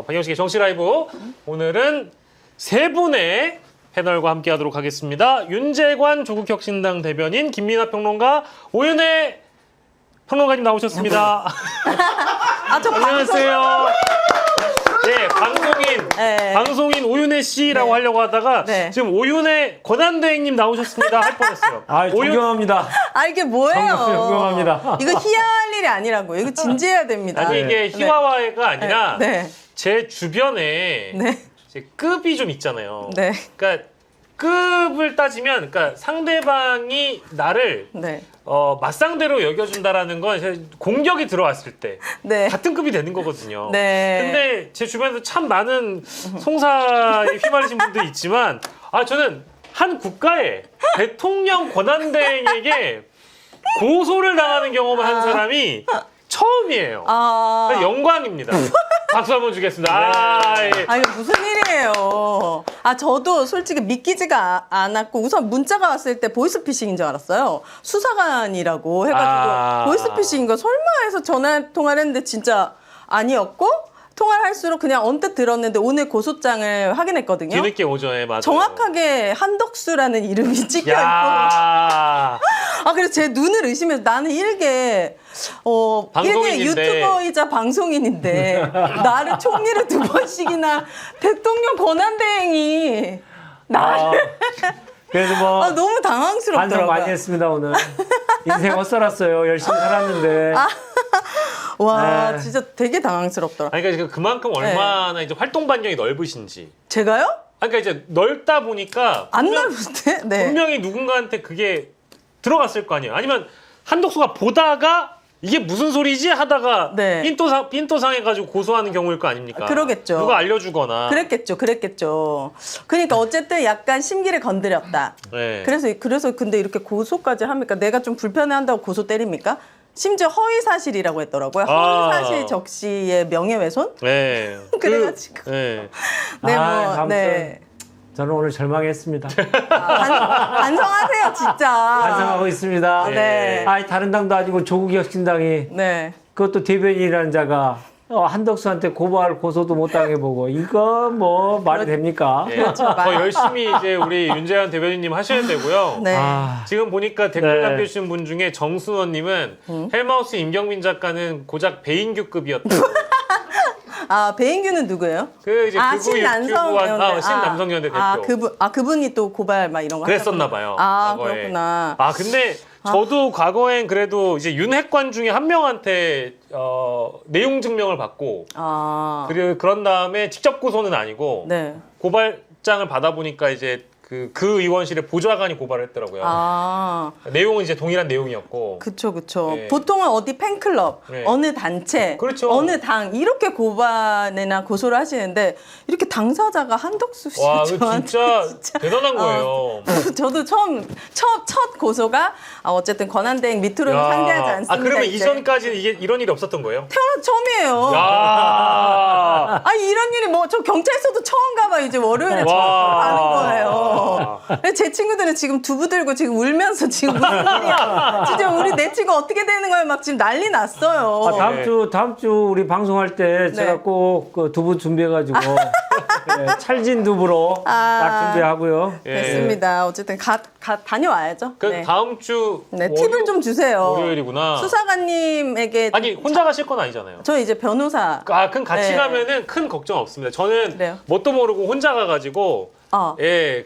박영식의 정치라이브. 오늘은 세 분의 패널과 함께하도록 하겠습니다. 윤재관 조국혁신당 대변인, 김민하 평론가, 오윤혜 평론가님 나오셨습니다. 안녕하세요. 네, 방송인 오윤혜 씨라고 하려고 하다가 지금 오윤혜 권한대행님 나오셨습니다 할 뻔했어요. 존경합니다. 이게 뭐예요? 존경합니다. 이거 희화할 일이 아니라고요. 이거 진지해야 됩니다. 아니 이게 희화화가 아니라 네. 제 주변에 네. 이제 급이 좀 있잖아요. 네. 그러니까 급을 따지면, 그러니까 상대방이 나를 네. 맞상대로 여겨준다라는 건 공격이 들어왔을 때 네. 같은 급이 되는 거거든요. 네. 근데 제 주변에서 참 많은 송사에 휘말리신 분들이 있지만, 저는 한 국가의 대통령 권한대행에게 고소를 당하는 경험을 한 사람이 처음이에요. 영광입니다. 박수 한번 주겠습니다. 이거 무슨 일이에요? 저도 솔직히 믿기지가 않았고, 우선 문자가 왔을 때 보이스피싱인 줄 알았어요. 수사관이라고 해가지고 보이스피싱인 거 설마 해서 전화 통화를 했는데 진짜 아니었고, 통화를 할수록 그냥 언뜻 들었는데 오늘 고소장을 확인했거든요. 뒤늦게 오전에 맞아요. 정확하게 한덕수라는 이름이 찍혀있고, 그래서 제 눈을 의심해서 나는 일개 유튜버이자 방송인인데 나를 총리를 2번씩이나 대통령 권한대행이 나를 그래서 뭐 너무 당황스럽더라고요. 반성 많이 했습니다 오늘. 인생 헛살았어요. 열심히 살았는데. 와, 진짜 되게 당황스럽더라. 그러니까 그만큼 얼마나 이제 활동 반경이 넓으신지. 제가요? 그러니까 이제 넓다 보니까 안 넓은데? 네. 분명히 누군가한테 그게 들어갔을 거 아니에요. 아니면 한덕수가 보다가 이게 무슨 소리지 하다가 삔또 상해가지고 고소하는 경우일 거 아닙니까? 그러겠죠. 누가 알려주거나. 그랬겠죠. 그러니까 어쨌든 약간 심기를 건드렸다. 네. 그래서 근데 이렇게 고소까지 합니까? 내가 좀 불편해한다고 고소 때립니까? 심지어 허위 사실이라고 했더라고요. 허위 사실 적시의 명예훼손? 네. 그래가지고. 저는 오늘 절망했습니다. 반성하세요, 진짜. 반성하고 있습니다. 네. 다른 당도 아니고 조국혁신당이 그것도 대변인이라는 자가 한덕수한테 고소도 못 당해보고 이거 뭐 말이 됩니까? 더 열심히 이제 우리 윤재환 대변인님 하셔야 되고요. 지금 보니까 댓글 남겨주신 분 중에 정순원님은 헬마우스 임경민 작가는 고작 배인규급이었다. 배인규는 누구예요? 그 이제 신남성연대 대표. 그분이 또 고발 막 이런 거 그랬었나 봐요. 그렇구나. 근데 저도 과거엔 그래도 이제 윤핵관 중에 한 명한테 내용 증명을 받고 그리고 그런 다음에 직접 고소는 아니고 고발장을 받아보니까 이제 그 의원실에 보좌관이 고발을 했더라고요. 내용은 이제 동일한 내용이었고. 그쵸. 보통은 어디 팬클럽, 어느 단체, 어느 당 이렇게 고발이나 고소를 하시는데 이렇게 당사자가 한덕수 씨. 와, 진짜 대단한 거예요. 저도 첫 고소가 어쨌든 권한대행 밑으로는 상대하지 않습니다. 그러면 이전까지는 이런 일이 없었던 거예요? 태어나서 처음이에요. 이런 일이 저 경찰서도 처음 가봐 이제 월요일에 처음 가는 거예요. 제 친구들은 지금 두부 들고 지금 울면서 지금 무슨 일이야. 진짜 내 친구 어떻게 되는 거야 막 지금 난리 났어요. 다음 주 우리 방송할 때 제가 꼭 그 두부 준비해가지고 찰진 두부로 딱 준비하고요. 됐습니다. 어쨌든 다녀와야죠. 다음 주 팁을 좀 주세요. 월요일이구나. 수사관님에게 혼자 가실 건 아니잖아요. 저 이제 변호사. 그럼 같이 가면은 큰 걱정 없습니다. 저는 뭣도 모르고 혼자 가가지고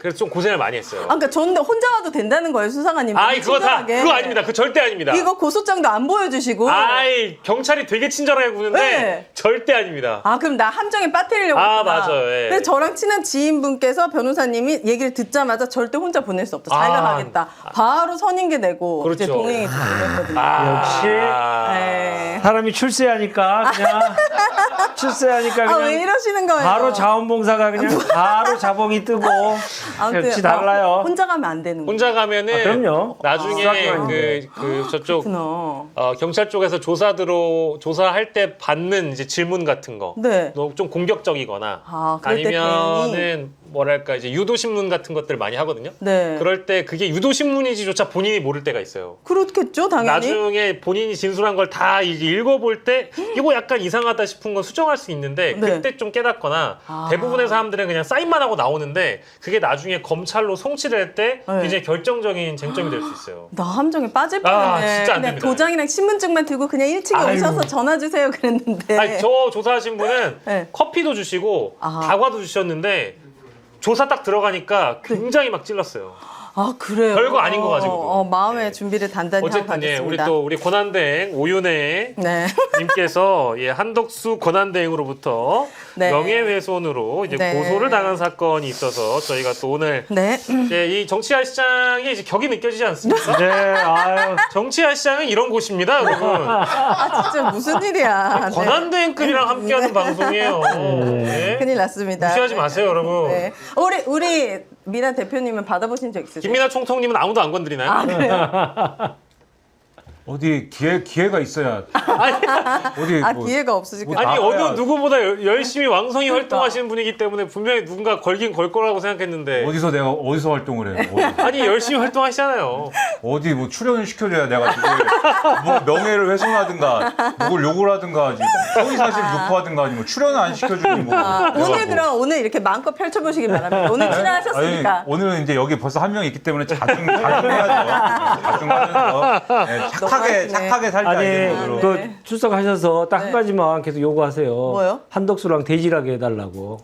그래서 좀 고생을 많이 했어요. 그러니까 저는 혼자 와도 된다는 거예요, 수사관님. 그거 아닙니다. 그거 절대 아닙니다. 이거 고소장도 안 보여주시고. 경찰이 되게 친절하게 구는데 절대 아닙니다. 그럼 나 함정에 빠뜨리려고 했구나. 맞아요. 근데 저랑 친한 지인분께서 변호사님이 얘기를 듣자마자 절대 혼자 보낼 수 없다. 자기가 가겠다. 바로 선임계 내고 이제 동행이 됐거든요. 역시 사람이 출세하니까 그냥 왜 이러시는 거예요? 바로 자원봉사가 그냥 바로 자봉이 뜨고 역시 달라요. 혼자 가면 안 되는 거예요. 혼자 가면은 그럼요. 나중에 저쪽 경찰 쪽에서 조사할 때 받는 이제 질문 같은 거 좀 공격적이거나 아니면은 뭐랄까 이제 유도 신문 같은 것들 많이 하거든요. 네. 그럴 때 그게 유도 신문인지조차 본인이 모를 때가 있어요. 그렇겠죠, 당연히. 나중에 본인이 진술한 걸 다 읽어볼 때 이거 약간 이상하다 싶은 건 수정할 수 있는데 네. 그때 좀 깨닫거나 대부분의 사람들은 그냥 사인만 하고 나오는데 그게 나중에 검찰로 송치를 할 때 네. 굉장히 결정적인 쟁점이 될 수 있어요. 나 함정에 빠질 뻔했네. 진짜 안 그냥 됩니다. 도장이랑 신분증만 들고 그냥 1층에 아유. 오셔서 전화 주세요 그랬는데. 아니, 저 조사하신 분은 네. 커피도 주시고 다과도 주셨는데 조사 딱 들어가니까 굉장히 막 찔렀어요. 아, 그래요? 별거 아닌 거 가지고도. 마음의 네. 준비를 단단히 하고 어쨌든 예, 가겠습니다. 우리 고난대행 오윤혜 네. 님께서 예, 한덕수 고난대행으로부터 네. 명예훼손으로 이제 네. 고소를 당한 사건이 있어서 저희가 또 오늘 네. 예, 이 정치화 시장에 이제 격이 느껴지지 않습니까? 네, 아유. 정치화 시장은 이런 곳입니다, 여러분. 아, 진짜 무슨 일이야. 네. 고난대행급이랑 함께하는 방송이에요. 네. 큰일 났습니다. 무시하지 마세요, 여러분. 네. 우리 미나 대표님은 받아보신 적 있으세요? 김민아 총통님은 아무도 안 건드리나요? 아, 그래요? 어디 기회가 있어야 어디 아, 뭐 기회가 없으실까요? 뭐 아니 나가야- 어느 누구보다 열심히 왕성히 그러니까. 활동하시는 분이기 때문에 분명히 누군가 걸긴 걸 거라고 생각했는데 내가 어디서 활동을 해? 아니 열심히 활동하시잖아요. 어디 뭐 출연을 시켜줘야 내가 뭐 명예를 훼손하든가 누굴 욕을 하든가 허위사실 유포하든가 아니면 출연을 안 시켜주니 뭐 내가 오늘 뭐- 그럼 오늘 이렇게 마음껏 펼쳐보시기 바랍니다. 오늘 출연하셨으니까. 아니, 오늘은 이제 여기 벌써 한 명 있기 때문에 자중해야죠. 자중하면서 네, 착하게 살자 아니, 이제 뭐 그 출석하셔서 딱 한 가지만 계속 요구하세요. 뭐요? 한덕수랑 대질하게 해달라고.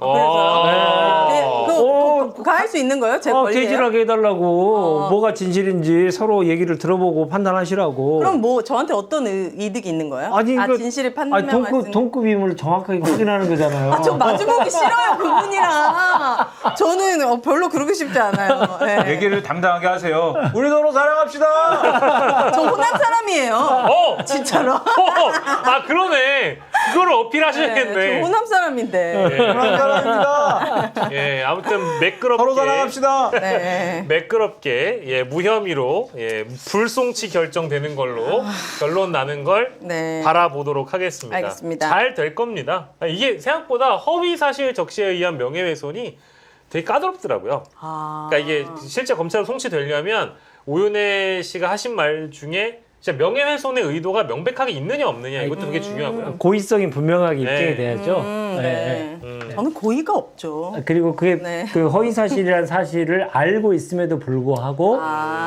할 수 있는 거예요? 제 권리예요? 대질하게 해달라고. 뭐가 진실인지 서로 얘기를 들어보고 판단하시라고. 그럼 뭐 저한테 어떤 이득이 있는 거예요? 아니, 그- 진실을 아니, 판명할 수 있는 동급임을 정확하게 확인하는 거잖아요. 저 마주보기 싫어요 그분이랑. 저는 별로 그러고 싶지 않아요. 네. 얘기를 당당하게 하세요. 우리 서로 사랑합시다. 저 호남 사람이에요. 진짜로. 아 그러네. 그거를 저 어필하셔야겠네. 호남 사람인데. 사랑합니다 예, 아무튼 매끄럽게 서로 사랑합시다. 네. 매끄럽게 예, 무혐의로 예, 불송치 결정되는 걸로 결론 나는 걸 네. 바라보도록 하겠습니다. 알겠습니다. 잘 될 겁니다. 이게 생각보다 허위 사실 적시에 의한 명예훼손이 되게 까다롭더라고요. 그러니까 이게 실제 검찰로 송치되려면 오윤혜 씨가 하신 말 중에 진짜 명예훼손의 의도가 명백하게 있느냐 없느냐 이것도 되게 중요하고요. 고의성이 분명하게 입증이 네. 돼야죠. 네. 저는 고의가 없죠. 그리고 그게 네. 그 허위 사실이라는 사실을 알고 있음에도 불구하고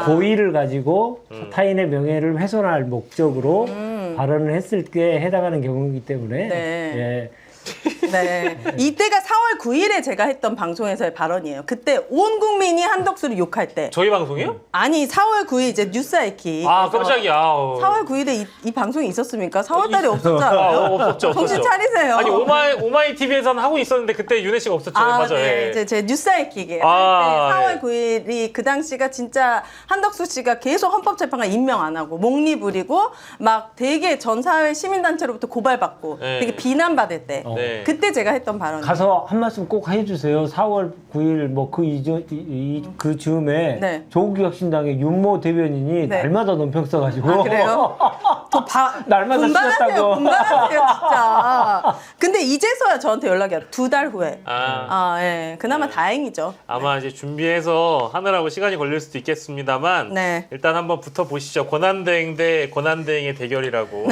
고의를 가지고 타인의 명예를 훼손할 목적으로 발언을 했을 때 해당하는 경우이기 때문에 네. 예. 네. 이때가 4월 9일에 제가 했던 방송에서의 발언이에요. 그때 온 국민이 한덕수를 욕할 때. 저희 방송이요? 아니 4월 9일 이제 뉴스아이키. 아 깜짝이야. 4월 9일에 이 방송이 있었습니까? 4월 달에 없었지 않아요? 없었죠. 정신 차리세요. 아니 오마이 TV에서는 하고 있었는데 그때 윤혜 씨가 없었죠. 맞아요. 네. 예. 이제 제 뉴스아이킥에 아, 4월 9일이 그 당시가 진짜 한덕수 씨가 계속 헌법재판관 임명 안 하고 목리 부리고 막 되게 전 사회 시민단체로부터 고발받고 네. 되게 비난받을 때 네. 그때 제가 했던 발언. 가서 한 말씀 꼭 해주세요. 4월 9일 뭐 그 즈음에 네. 조국이 혁신당의 윤모 대변인이 네. 날마다 논평 써가지고 아, 그래요? 날마다 분발하세요, 쓰셨다고. 분발하세요, 진짜. 근데 이제서야 저한테 연락이 와요. 2달 후에. 아, 예. 그나마 다행이죠. 아마 이제 준비해서 하느라고 시간이 걸릴 수도 있겠습니다만 네. 일단 한번 붙어보시죠. 권한대행 대 권한대행의 대결이라고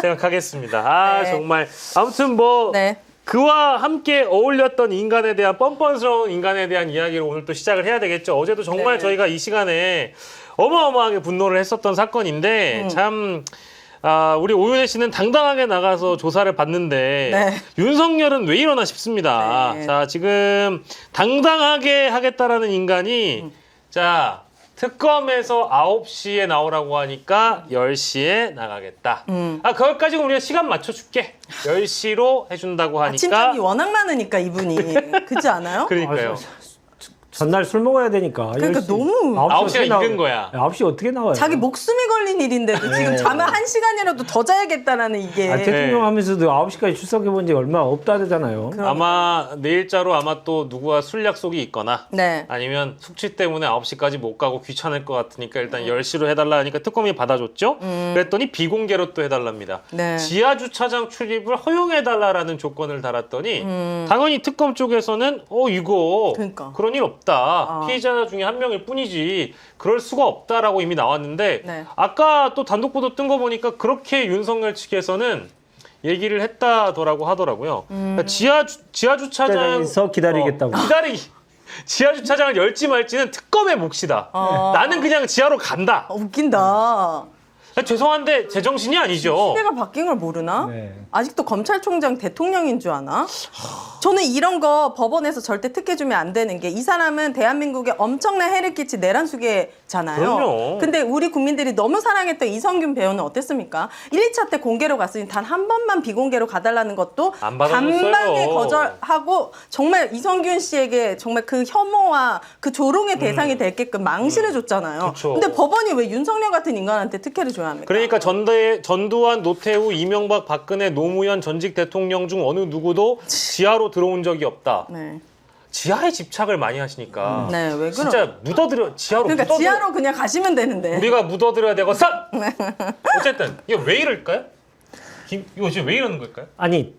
생각하겠습니다. 네. 정말 아무튼 뭐 네. 그와 함께 어울렸던 인간에 대한 뻔뻔스러운 인간에 대한 이야기를 오늘 또 시작을 해야 되겠죠. 어제도 정말 네. 저희가 이 시간에 어마어마하게 분노를 했었던 사건인데 참 우리 오윤혜 씨는 당당하게 나가서 조사를 받는데 네. 윤석열은 왜 이러나 싶습니다. 네. 자, 지금 당당하게 하겠다라는 인간이 자, 특검에서 9시에 나오라고 하니까 10시에 나가겠다. 거기까지 우리가 시간 맞춰줄게. 10시로 해준다고 하니까. 아침잠이 워낙 많으니까 이분이. 그렇지 않아요? 그러니까요. 전날 술 먹어야 되니까. 그러니까 10시. 너무 9시가 이른 거야. 9시 어떻게 나와요? 자기 목숨이 걸린 일인데도 지금 잠을 1시간이라도 더 자야겠다라는 이게. 아, 대통령 하면서도 9시까지 출석해 본 적이 얼마 없다잖아요. 아마 내일자로 아마 또 누구와 술 약속이 있거나 네. 아니면 숙취 때문에 9시까지 못 가고 귀찮을 것 같으니까 일단 10시로 해달라 하니까 특검이 받아줬죠. 그랬더니 비공개로 또 해달랍니다. 네. 지하 주차장 출입을 허용해달라라는 조건을 달았더니 당연히 특검 쪽에서는 이거 그러니까. 그런 일 없다. 피해자 중에 한 명일 뿐이지 그럴 수가 없다라고 이미 나왔는데 네. 아까 또 단독 보도 뜬 거 보니까 그렇게 윤석열 측에서는 얘기를 했다더라고 하더라고요. 그러니까 지하 주차장 주차장에서 기다리겠다고. 지하 주차장을 열지 말지는 특검의 몫이다. 나는 그냥 지하로 간다. 웃긴다. 죄송한데 제정신이 아니죠. 시대가 바뀐 걸 모르나? 네. 아직도 검찰총장 대통령인 줄 아나? 저는 이런 거 법원에서 절대 특혜주면 안 되는 게 이 사람은 대한민국에 엄청난 해를 끼친 내란수계잖아요. 그럼요. 근데 우리 국민들이 너무 사랑했던 이성균 배우는 어땠습니까? 1, 2차 때 공개로 갔으니 단 한 번만 비공개로 가달라는 것도 안 받아줬어요. 단박에 거절하고 정말 이성균 씨에게 정말 그 혐오와 그 조롱의 대상이 될게끔 망신을 줬잖아요. 그쵸. 근데 법원이 왜 윤석열 같은 인간한테 특혜를 줘야 합니까? 그러니까 전두환, 노태우, 이명박, 박근혜, 노무현 전직 대통령 중 어느 누구도 지하로 들어온 적이 없다. 네. 지하에 집착을 많이 하시니까 네, 왜 그러? 진짜 묻어들여 지하로 그러니까 묻어들여 지하로 그냥 가시면 되는데. 우리가 묻어들여야 되고 어쨌든 이거 왜 이럴까요? 이거 지금 왜 이러는 걸까요? 아니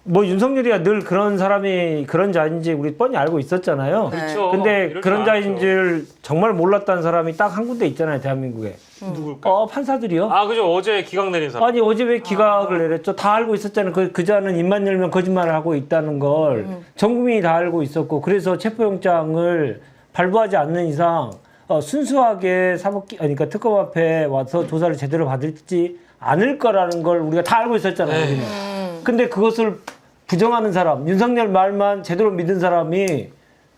뭐 윤석열이야 늘 그런 사람이 그런 자인지 우리 뻔히 알고 있었잖아요. 그렇죠. 근데 이럴 그런 줄 알았죠. 자인지를 정말 몰랐다는 사람이 딱 한 군데 있잖아요, 대한민국에. 누굴까요? 판사들이요. 아 그죠 어제 기각 내린 사람. 아니 어제 왜 기각을 내렸죠? 다 알고 있었잖아요. 그자는 입만 열면 거짓말을 하고 있다는 걸 전 국민이 다 알고 있었고 그래서 체포영장을 발부하지 않는 이상 순수하게 그러니까 특검 앞에 와서 조사를 제대로 받을지 않을 거라는 걸 우리가 다 알고 있었잖아요. 우리는. 근데 그것을 부정하는 사람, 윤석열 말만 제대로 믿은 사람이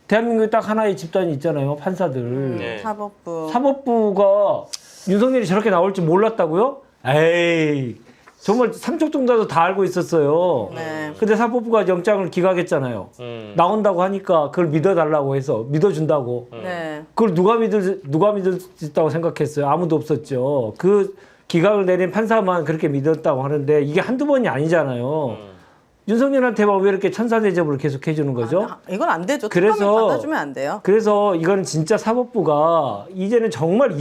대한민국에 딱 하나의 집단이 있잖아요. 판사들. 네. 사법부가 윤석열이 저렇게 나올 줄 몰랐다고요? 에이, 정말 삼척동자도 다 알고 있었어요. 네. 근데 사법부가 영장을 기각했잖아요. 나온다고 하니까 그걸 믿어달라고 해서 믿어준다고. 네. 그걸 누가 믿을 수 있다고 생각했어요? 아무도 없었죠. 그 기각을 내린 판사만 그렇게 믿었다고 하는데 이게 한두 번이 아니잖아요. 윤석열한테만 왜 이렇게 천사대접을 계속 해주는 거죠? 이건 안 되죠. 그래서- 특검이 받아주면 안 돼요. 그래서 이거는 진짜 사법부가 이제는 정말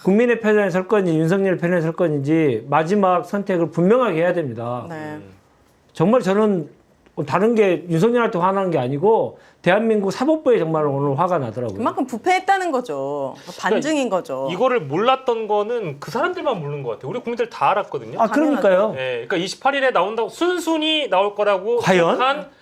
국민의 편에 설 건지 윤석열 편에 설 건지 마지막 선택을 분명하게 해야 됩니다. 네. 정말 저는 다른 게 윤석열한테 화나는 게 아니고 대한민국 사법부에 정말 오늘 화가 나더라고요. 그만큼 부패했다는 거죠. 반증인 거죠. 이거를 몰랐던 거는 그 사람들만 모르는 것 같아요. 우리 국민들 다 알았거든요. 아 그러니까요. 네, 그러니까 28일에 나온다고 순순히 나올 거라고 과연? 생각한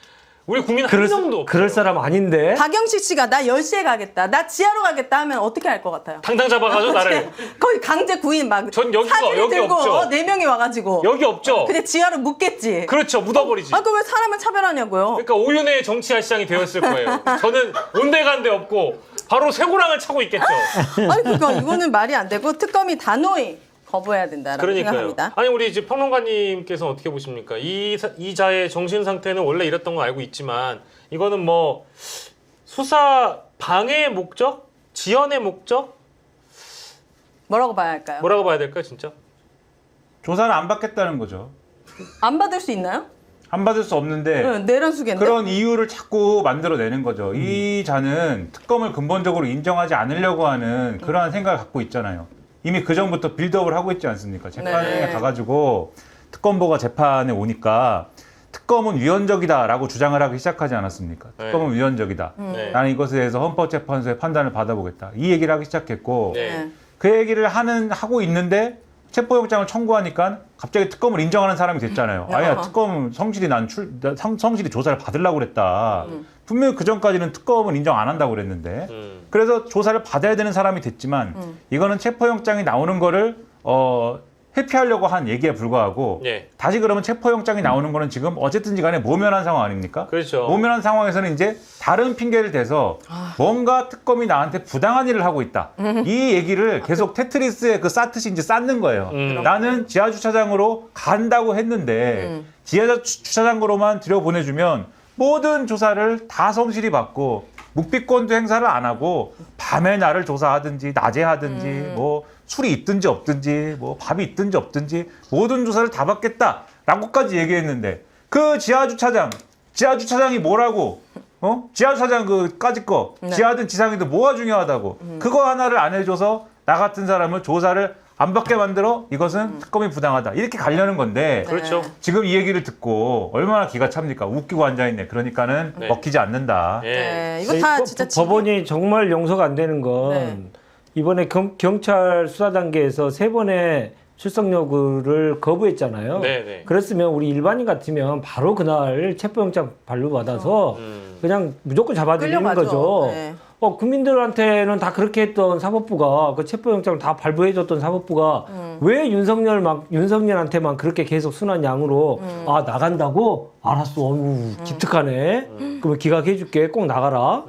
우리 국민 한 명도 없어요. 그럴 사람 아닌데. 박영식 씨가 나 10시에 가겠다. 나 지하로 가겠다 하면 어떻게 할 것 같아요? 당장 잡아가지고 나를 거의 강제 구인 막 전 여기가- 사진을 여기 들고 없죠. 4명이 와가지고 여기 없죠. 근데 지하로 묻겠지. 그렇죠, 묻어버리지. 아, 그 왜 사람을 차별하냐고요? 그러니까 오윤의 정치화 시장이 되었을 거예요. 저는 온데간데 없고 바로 쇠고랑을 차고 있겠죠. 아니 그러니까 이거는 말이 안 되고 특검이 단호히 거부해야 된다라고 그러니까요. 생각합니다. 아니 우리 이제 평론가님께서 어떻게 보십니까? 이 자의 정신 상태는 원래 이랬던 거 알고 있지만 이거는 뭐 수사 방해의 목적, 지연의 목적 뭐라고 봐야 할까요? 뭐라고 봐야 될까요, 진짜? 조사를 안 받겠다는 거죠. 안 받을 수 있나요? 안 받을 수 없는데 네, 내란수계인데. 그런 이유를 자꾸 만들어내는 거죠. 이 자는 특검을 근본적으로 인정하지 않으려고 하는 그러한 생각을 갖고 있잖아요. 이미 그 전부터 빌드업을 하고 있지 않습니까? 재판에 네. 가가지고 특검보가 재판에 오니까 특검은 위헌적이다라고 주장을 하기 시작하지 않았습니까? 네. 특검은 위헌적이다. 네. 나는 이것에 대해서 헌법재판소의 판단을 받아보겠다. 이 얘기를 하기 시작했고 네. 그 얘기를 하고 있는데 체포영장을 청구하니까 갑자기 특검을 인정하는 사람이 됐잖아요. 아니야, 특검 성실히 성실히 조사를 받으려고 그랬다. 분명히 그 전까지는 특검을 인정 안 한다고 그랬는데 그래서 조사를 받아야 되는 사람이 됐지만 이거는 체포영장이 나오는 거를 회피하려고 한 얘기에 불과하고 예. 다시 그러면 체포영장이 나오는 거는 지금 어쨌든지 간에 모면한 상황 아닙니까? 그렇죠. 모면한 상황에서는 이제 다른 핑계를 대서 뭔가 특검이 나한테 부당한 일을 하고 있다. 이 얘기를 계속 테트리스에 그 쌓듯이 이제 쌓는 거예요. 나는 지하주차장으로 간다고 했는데 지하주차장으로만 들여보내주면 모든 조사를 다 성실히 받고 묵비권도 행사를 안 하고 밤에 나를 조사하든지 낮에 하든지 뭐 술이 있든지 없든지 뭐 밥이 있든지 없든지 모든 조사를 다 받겠다라고까지 얘기했는데 그 지하주차장이 뭐라고? 지하주차장 그까짓 거 네. 지하든 지상이든 뭐가 중요하다고 그거 하나를 안 해줘서 나 같은 사람을 조사를 안 받게 만들어 이것은 특검이 부당하다 이렇게 가려는 건데 그렇죠. 지금 이 얘기를 듣고 얼마나 기가 찹니까? 웃기고 앉아있네. 그러니까는 네. 먹히지 않는다. 예. 네, 이거 다 진짜 법원이 정말 용서가 안 되는 건 네. 이번에 경찰 수사 단계에서 3번의 출석 요구를 거부했잖아요. 네, 네. 그랬으면 우리 일반인 같으면 바로 그날 체포영장 발부받아서 그냥 무조건 잡아들이는 끌려가죠. 거죠. 네. 국민들한테는 다 그렇게 했던 사법부가 그 체포영장을 다 발부해줬던 사법부가 왜 윤석열한테만 그렇게 계속 순한 양으로 아 나간다고 알았어, 어우 기특하네. 그러면 기각해줄게, 꼭 나가라.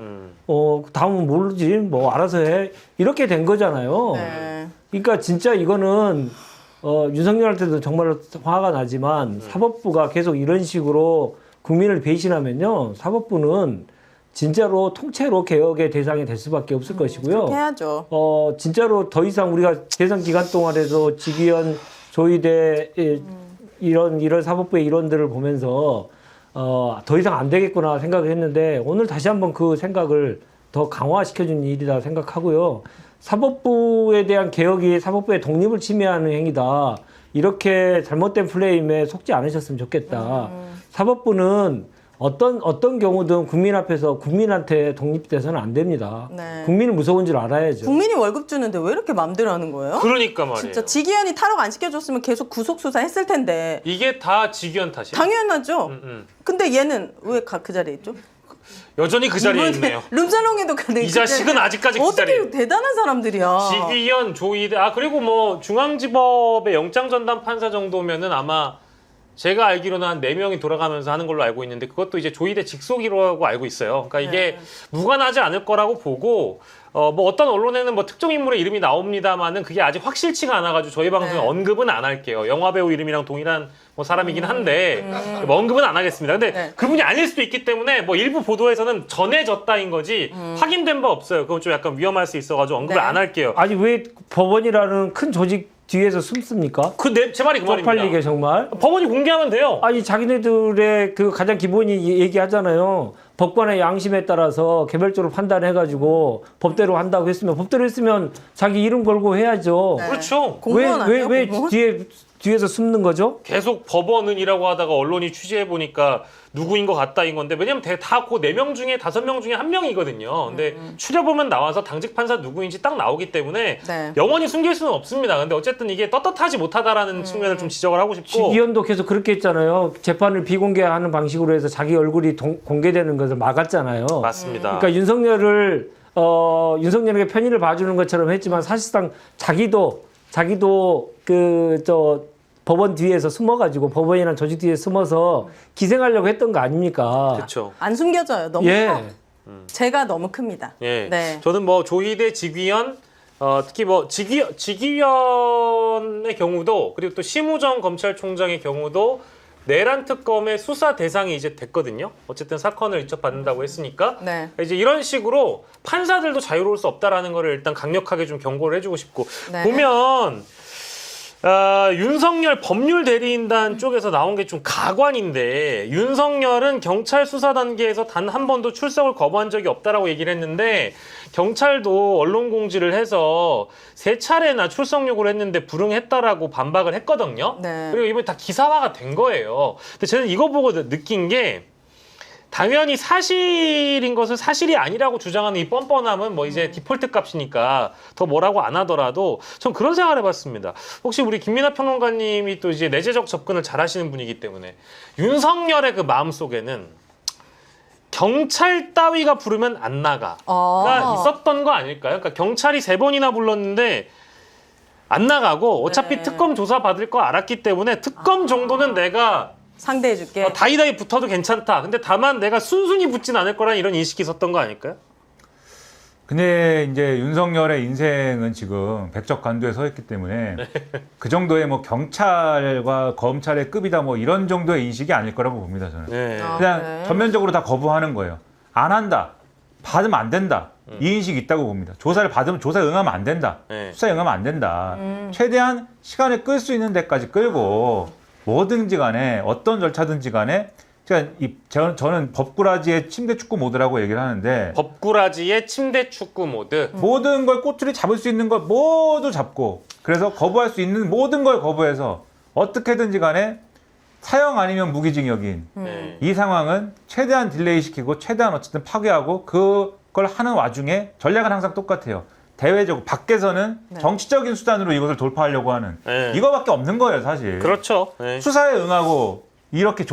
다음은 모르지, 뭐 알아서 해. 이렇게 된 거잖아요. 네. 그러니까 진짜 이거는 윤석열한테도 정말로 화가 나지만 사법부가 계속 이런 식으로 국민을 배신하면요, 사법부는 진짜로 통째로 개혁의 대상이 될 수밖에 없을 것이고요. 그렇게 해야죠. 진짜로 더 이상 우리가 대선 기간 동안에도 직위원, 조의대 이런 사법부의 일원들을 보면서 더 이상 안 되겠구나 생각을 했는데 오늘 다시 한번 그 생각을 더 강화시켜준 일이다 생각하고요. 사법부에 대한 개혁이 사법부의 독립을 침해하는 행위다. 이렇게 잘못된 플레임에 속지 않으셨으면 좋겠다. 사법부는 어떤 경우든 국민 앞에서 국민한테 독립돼서는 안 됩니다. 네. 국민은 무서운 줄 알아야죠. 국민이 월급 주는데 왜 이렇게 마음대로 하는 거예요? 그러니까 말이에요. 진짜 직위원이 탈옥 안 시켜줬으면 계속 구속 수사 했을 텐데. 이게 다 직위원 탓이에요. 당연하죠. 근데 얘는 왜 그 자리에 있죠? 여전히 그 자리에 이번에 있네요. 름사롱에도 근데 이 자식은 아직까지 그 자리에. 어떻게 대단한 사람들이야. 직위원, 조의대, 그리고 뭐 중앙지법의 영장전담 판사 정도면은 아마 제가 알기로는 한 4명이 돌아가면서 하는 걸로 알고 있는데 그것도 이제 조의대 직속이라고 알고 있어요. 그러니까 이게 무관하지 않을 거라고 보고 뭐 어떤 언론에는 뭐 특정 인물의 이름이 나옵니다만은 그게 아직 확실치가 않아가지고 저희 방송에 언급은 안 할게요. 영화배우 이름이랑 동일한 뭐 사람이긴 한데 뭐 언급은 안 하겠습니다. 근데 그분이 아닐 수도 있기 때문에 뭐 일부 보도에서는 전해졌다인 거지 확인된 바 없어요. 그건 좀 약간 위험할 수 있어가지고 언급을 안 할게요. 아니 왜 법원이라는 큰 조직 뒤에서 숨습니까? 제 말이 그 말입니다. 쪽팔리게 정말. 법원이 공개하면 돼요. 아니 자기네들의 그 가장 기본이 얘기하잖아요. 법관의 양심에 따라서 개별적으로 판단해가지고 법대로 한다고 했으면 법대로 했으면 자기 이름 걸고 해야죠. 네. 그렇죠. 공무원 아니에요? 왜 공무원? 뒤에서 숨는 거죠? 계속 법원은이라고 하다가 언론이 취재해 보니까 누구인 것 같다인 건데 왜냐면 다 그 4명 중에 5명 중에 1명이거든요. 근데 추려보면 나와서 당직 판사 누구인지 딱 나오기 때문에 네. 영원히 숨길 수는 없습니다. 근데 어쨌든 이게 떳떳하지 못하다라는 측면을 좀 지적을 하고 싶고 직위원도 계속 그렇게 했잖아요. 재판을 비공개하는 방식으로 해서 자기 얼굴이 공개되는 것을 막았잖아요. 맞습니다. 그러니까 윤석열에게 편의를 봐주는 것처럼 했지만 사실상 자기도 법원 뒤에서 숨어가지고 법원이라는 조직 뒤에 숨어서 기생하려고 했던 거 아닙니까? 그렇죠. 안 숨겨져요. 너무 예. 커. 제가 너무 큽니다. 예. 네. 저는 뭐 조의대 직위원 특히 뭐 직위원의 경우도 그리고 또 심우정 검찰총장의 경우도 내란 특검의 수사 대상이 이제 됐거든요. 어쨌든 사건을 인척받는다고 했으니까 네. 이제 이런 식으로 판사들도 자유로울 수 없다라는 거를 일단 강력하게 좀 경고를 해주고 싶고 네. 보면 윤석열 법률 대리인단 쪽에서 나온 게 좀 가관인데 윤석열은 경찰 수사 단계에서 단 한 번도 출석을 거부한 적이 없다라고 얘기를 했는데 경찰도 언론 공지를 해서 3차례나 출석 요구를 했는데 불응했다라고 반박을 했거든요. 네. 그리고 이번에 다 기사화가 된 거예요. 근데 저는 이거 보고 느낀 게 당연히 사실인 것을 사실이 아니라고 주장하는 이 뻔뻔함은 뭐 이제 디폴트 값이니까 더 뭐라고 안 하더라도 전 그런 생각을 해봤습니다. 혹시 우리 김민하 평론가님이 또 이제 내재적 접근을 잘 하시는 분이기 때문에 윤석열의 그 마음속에는 경찰 따위가 부르면 안 나가가 있었던 거 아닐까요? 그러니까 경찰이 3번이나 불렀는데 안 나가고 어차피 특검 조사 받을 거 알았기 때문에 특검 정도는 내가 상대해줄게. 다이다이 붙어도 괜찮다. 근데 다만 내가 순순히 붙진 않을 거라는 이런 인식이 있었던 거 아닐까요? 근데 이제 윤석열의 인생은 지금 백척간두에 서 있기 때문에 그 정도의 뭐 경찰과 검찰의 급이다 뭐 이런 정도의 인식이 아닐 거라고 봅니다, 저는. 네. 그냥 전면적으로 다 거부하는 거예요. 안 한다. 받으면 안 된다. 이 인식이 있다고 봅니다. 조사를 받으면 조사에 응하면 안 된다. 네. 수사에 응하면 안 된다. 최대한 시간을 끌 수 있는 데까지 끌고 뭐든지 간에 어떤 절차든지 간에 저는 법꾸라지의 침대 축구 모드라고 얘기를 하는데 법꾸라지의 침대 축구 모드. 모든 걸 꼬투리 잡을 수 있는 걸 모두 잡고 그래서 거부할 수 있는 모든 걸 거부해서 어떻게든지 간에 사형 아니면 무기징역인 이 상황은 최대한 딜레이 시키고 최대한 어쨌든 파괴하고 그걸 하는 와중에 전략은 항상 똑같아요. 대외적으로 밖에서는 정치적인 수단으로 이것을 돌파하려고 하는 이거밖에 없는 거예요, 사실. 그렇죠. 네. 수사에 응하고 이렇게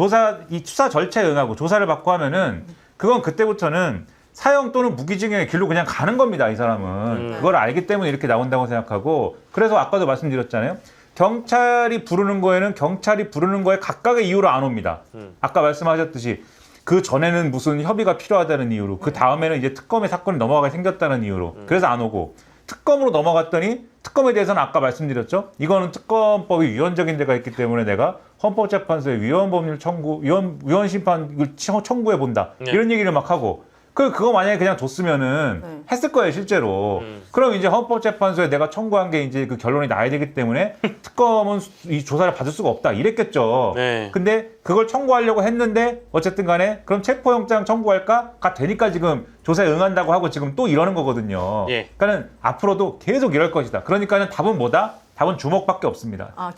이 수사 절차에 응하고 조사를 받고 하면은 그건 그때부터는 사형 또는 무기징역의 길로 그냥 가는 겁니다, 이 사람은. 그걸 알기 때문에 이렇게 나온다고 생각하고 그래서 아까도 말씀드렸잖아요. 경찰이 부르는 거에는 경찰이 부르는 거에 각각의 이유로 안 옵니다. 아까 말씀하셨듯이 그 전에는 무슨 협의가 필요하다는 이유로 그 다음에는 이제 특검의 사건이 넘어가게 생겼다는 이유로 그래서 안 오고 특검으로 넘어갔더니 특검에 대해서는 아까 말씀드렸죠. 이거는 특검법이 위헌적인 데가 있기 때문에 내가 헌법재판소에 위헌법률 청구, 위헌 심판을 청구해 본다. 이런 얘기를 막 하고 그거 만약에 그냥 뒀으면은 했을 거예요, 실제로. 그럼 이제 헌법재판소에 내가 청구한 게 이제 그 결론이 나야 되기 때문에 특검은 이 조사를 받을 수가 없다. 이랬겠죠. 네. 근데 그걸 청구하려고 했는데 어쨌든 간에 그럼 체포영장 청구할까?가 되니까 지금 조사에 응한다고 하고 지금 또 이러는 거거든요. 예. 그러니까는 앞으로도 계속 이럴 것이다. 그러니까는 답은 뭐다? 답은 주먹밖에 없습니다. 아,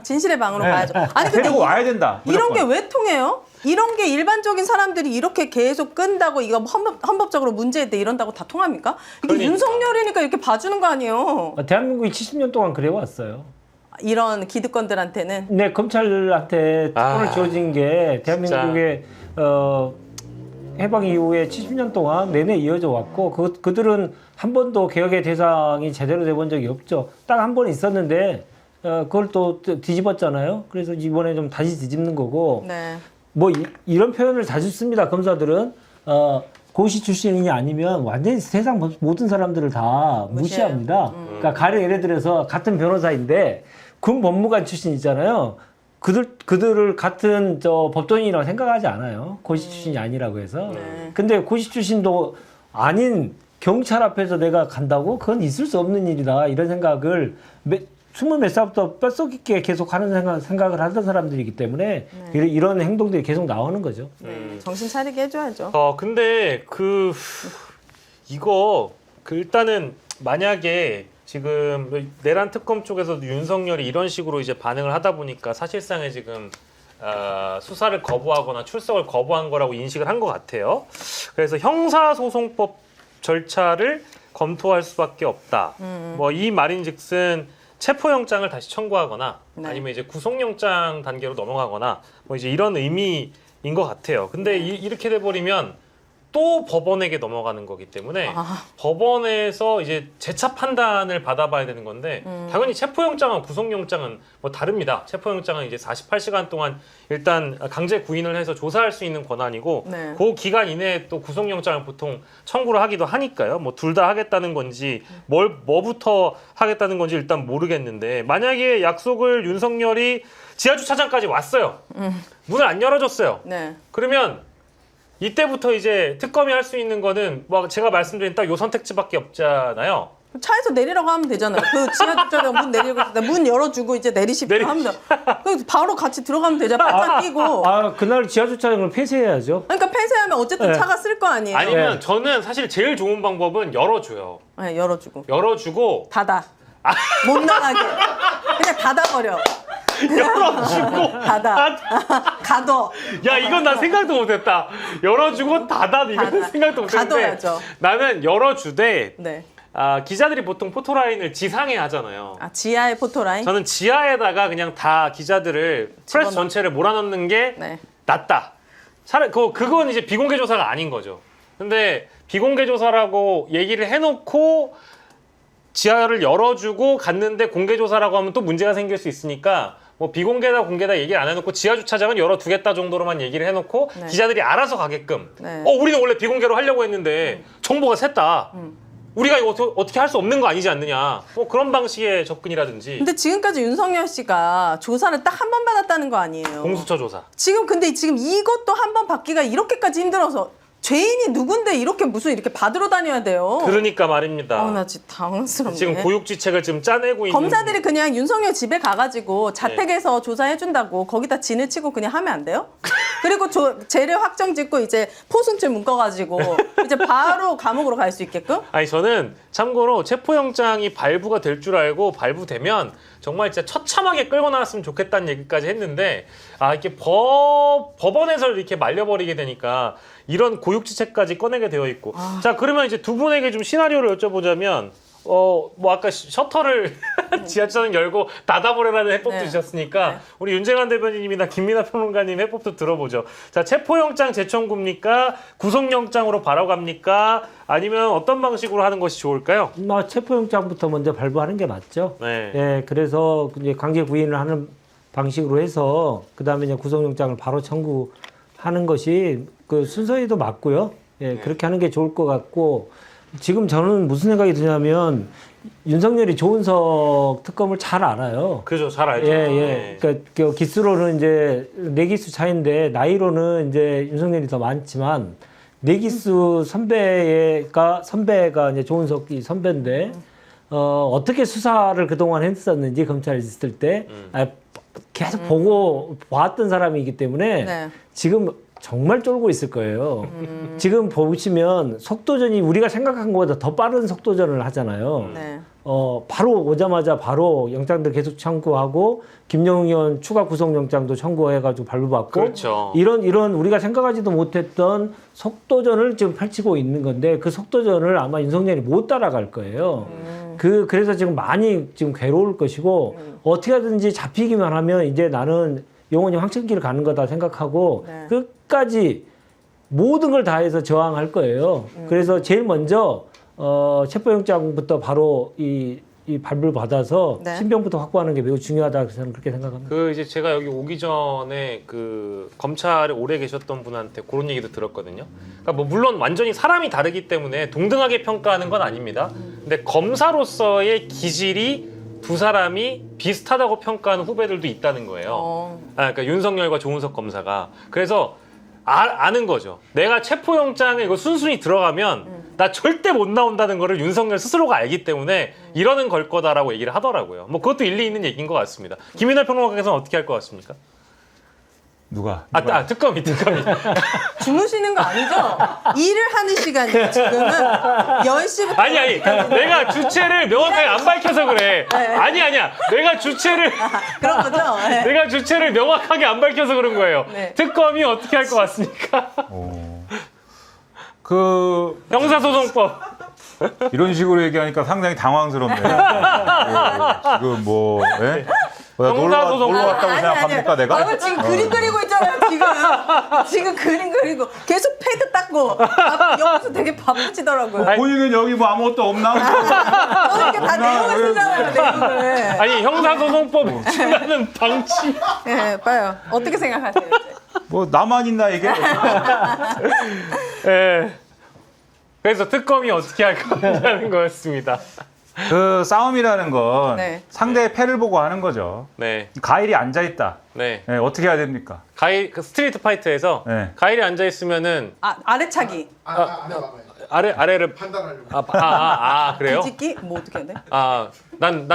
진실의 방으로 네. 가야죠. 아니 근데 데리고 와야 된다. 이런 무조건. 게 왜 통해요? 이런 게 일반적인 사람들이 이렇게 계속 끈다고 이거 헌법적으로 문제돼 이런다고 다 통합니까? 이게 그러니까. 윤석열이니까 이렇게 봐주는 거 아니에요? 대한민국이 70년 동안 그래 왔어요. 이런 기득권들한테는. 네, 검찰한테 특권을 아, 주어진 게 대한민국의 해방 이후에 70년 동안 내내 이어져 왔고 그들은 한 번도 개혁의 대상이 제대로 돼 본 적이 없죠. 딱 한 번 있었는데 그걸 또 뒤집었잖아요. 그래서 이번에 좀 다시 뒤집는 거고 네. 뭐 이런 표현을 자주 씁니다. 검사들은 고시 출신이 아니면 완전히 세상 모든 사람들을 다 무시합니다. 그러니까 가령 예를 들어서 같은 변호사인데 군 법무관 출신 있잖아요. 그들을 같은 법조인이라고 생각하지 않아요. 고시 출신이 아니라고 해서. 근데 고시 출신도 아닌 경찰 앞에서 내가 간다고? 그건 있을 수 없는 일이다. 이런 생각을 20몇 살부터 뼛속 깊게 계속 하는 생각을 하던 사람들이기 때문에 이런 행동들이 계속 나오는 거죠. 정신 차리게 해줘야죠. 근데 이거 일단은 만약에 지금 내란 특검 쪽에서도 윤석열이 이런 식으로 이제 반응을 하다 보니까 사실상의 지금 수사를 거부하거나 출석을 거부한 거라고 인식을 한 것 같아요. 그래서 형사소송법 절차를 검토할 수밖에 없다. 뭐 이 말인즉슨 체포영장을 다시 청구하거나 아니면 이제 구속영장 단계로 넘어가거나 뭐 이제 이런 의미인 것 같아요. 근데 이렇게 돼버리면 또 법원에게 넘어가는 거기 때문에 법원에서 이제 재차 판단을 받아봐야 되는 건데 당연히 체포영장과 구속영장은 뭐 다릅니다. 체포영장은 이제 48시간 동안 일단 강제 구인을 해서 조사할 수 있는 권한이고 그 기간 이내에 또 구속영장을 보통 청구를 하기도 하니까요. 뭐 둘 다 하겠다는 건지 뭐부터 하겠다는 건지 일단 모르겠는데 만약에 약속을 윤석열이 지하주차장까지 왔어요. 문을 안 열어줬어요. 그러면 이때부터 이제 특검이 할 수 있는 거는 뭐 제가 말씀드린 딱 요 선택지밖에 없잖아요. 차에서 내리라고 하면 되잖아요. 그 지하주차장 문 내리고 있을 때 문 열어주고 이제 내리십시오 하면 돼. 그래서 바로 같이 들어가면 되죠. 바짝 끼고. 그날 지하주차장을 폐쇄해야죠. 그러니까 폐쇄하면 어쨌든 차가 쓸 거 아니에요. 아니면 저는 사실 제일 좋은 방법은 열어줘요. 네, 열어주고. 닫아. 못 나가게. 그냥 닫아버려. 열어주고 가둬. 야 이건 난 생각도 못했다. 열어주고 닫아 이건 생각도 못했는데 가둬야죠. 나는 열어주되 네. 기자들이 보통 포토라인을 지상에 하잖아요. 지하의 포토라인? 저는 지하에다가 그냥 다 기자들을 프레스 전체를 몰아넣는 게 낫다. 차라리 그건 이제 비공개 조사가 아닌 거죠. 근데 비공개 조사라고 얘기를 해놓고 지하를 열어주고 갔는데 공개 조사라고 하면 또 문제가 생길 수 있으니까 뭐 비공개다 공개다 얘기를 안 해놓고 지하 주차장은 열어두겠다 정도로만 얘기를 해놓고 기자들이 알아서 가게끔. 우리는 원래 비공개로 하려고 했는데 정보가 샜다. 우리가 이거 어떻게 할 수 없는 거 아니지 않느냐. 뭐 그런 방식의 접근이라든지. 근데 지금까지 윤석열 씨가 조사를 딱 한 번 받았다는 거 아니에요? 공수처 조사. 지금 이것도 한 번 받기가 이렇게까지 힘들어서 죄인이 누군데 이렇게 무슨 이렇게 받으러 다녀야 돼요? 그러니까 말입니다. 나 진짜 당황스럽네. 지금 고육지책을 지금 짜내고 있는 검사들이 그냥 윤석열 집에 가가지고 자택에서 조사해준다고 거기다 진을 치고 그냥 하면 안 돼요? 그리고 재료 확정 짓고 이제 포승줄 묶어가지고 이제 바로 감옥으로 갈 수 있게끔? 아니 저는 참고로 체포영장이 발부가 될 줄 알고 발부되면 정말 진짜 처참하게 끌고 나왔으면 좋겠다는 얘기까지 했는데 이렇게 법원에서 이렇게 말려버리게 되니까 이런 고육지책까지 꺼내게 되어 있고 자 그러면 이제 두 분에게 좀 시나리오를 여쭤보자면 뭐 아까 셔터를 지하철은 열고 닫아버려라는 해법도 네. 주셨으니까 네. 우리 윤재관 대변인님이나 김민하 평론가님 해법도 들어보죠. 자 체포영장 재청구입니까? 구속영장으로 바로 갑니까? 아니면 어떤 방식으로 하는 것이 좋을까요? 체포영장부터 먼저 발부하는 게 맞죠. 네. 예, 그래서 이제 강제 구인을 하는 방식으로 해서 그다음에 이제 구속영장을 바로 청구하는 것이 그 순서에도 맞고요. 예, 그렇게 하는 게 좋을 것 같고 지금 저는 무슨 생각이 드냐면 윤석열이 조은석 특검을 잘 알아요. 그죠, 잘 알죠. 예, 네. 예. 그러니까 그 기수로는 이제 네 기수 차인데 나이로는 이제 윤석열이 더 많지만 네 기수 선배가 이제 조은석이 선배인데 어떻게 수사를 그동안 했었는지 검찰에 있을 때 계속 보고 봤던 사람이기 때문에 네. 지금 정말 쫄고 있을 거예요. 지금 보시면 속도전이 우리가 생각한 것보다 더 빠른 속도전을 하잖아요. 네. 바로 오자마자 바로 영장들 계속 청구하고 김영웅 의원 추가 구속영장도 청구해가지고 발부받고 그렇죠. 이런 우리가 생각하지도 못했던 속도전을 지금 펼치고 있는 건데 그 속도전을 아마 윤석열이 못 따라갈 거예요. 그래서 지금 많이 지금 괴로울 것이고 어떻게 하든지 잡히기만 하면 이제 나는 영원히 황천길을 가는 거다 생각하고 네. 끝까지 모든 걸 다해서 저항할 거예요. 그래서 제일 먼저 체포영장부터 바로 이 발부를 받아서 네. 신병부터 확보하는 게 매우 중요하다 저는 그렇게 생각합니다. 그 이제 제가 여기 오기 전에 그 검찰에 오래 계셨던 분한테 그런 얘기도 들었거든요. 그러니까 뭐 물론 완전히 사람이 다르기 때문에 동등하게 평가하는 건 아닙니다. 근데 검사로서의 기질이 두 사람이 비슷하다고 평가하는 후배들도 있다는 거예요. 그러니까 윤석열과 조은석 검사가. 그래서 아는 거죠. 내가 체포영장에 이거 순순히 들어가면 나 절대 못 나온다는 거를 윤석열 스스로가 알기 때문에 이러는 걸 거다라고 얘기를 하더라고요. 뭐 그것도 일리 있는 얘기인 것 같습니다. 김민하 평론가께서는 어떻게 할 것 같습니까? 누가? 특검이. 주무시는 거 아니죠? 일을 하는 시간이에요, 지금은. 10시부터. 아니 내가 주체를 명확하게 안 밝혀서 그래. 네. 아니야 내가 주체를 그런 거죠? 네. 내가 주체를 명확하게 안 밝혀서 그런 거예요. 네. 특검이 어떻게 할 것 같습니까? 형사소송법. 이런 식으로 얘기하니까 상당히 당황스럽네요. 지금 뭐 예? 형사소송 놀러 왔다고 생각합니까 내가? 지금 그림 그리고 있잖아요, 지금 그림 그리고. 계속 패드 닦고. 여기서 되게 바쁘시더라고요. 본인은 여기 뭐 아무것도 없나? 그러니까 다 내용을 쓰잖아요, 내용을. 아니 형사소송법 추가는 방치. 네, 봐요. 어떻게 생각하세요, 이제? 뭐 나만 있나 이게? 예. 그래서 특검이 어떻게 할 거냐는 거였습니다. 그 싸움이라는 건 네. 상대의 패를 보고 하는 거죠. 네. 가일이 앉아 있다. 네. 네, 어떻게 해야 됩니까? 그 스트리트 파이트에서 네. 가일이 앉아 있으면은 아래차기. 아래를 판단하려고. 그래요? 뒤집기? 뭐 어떻게 해야 돼? 난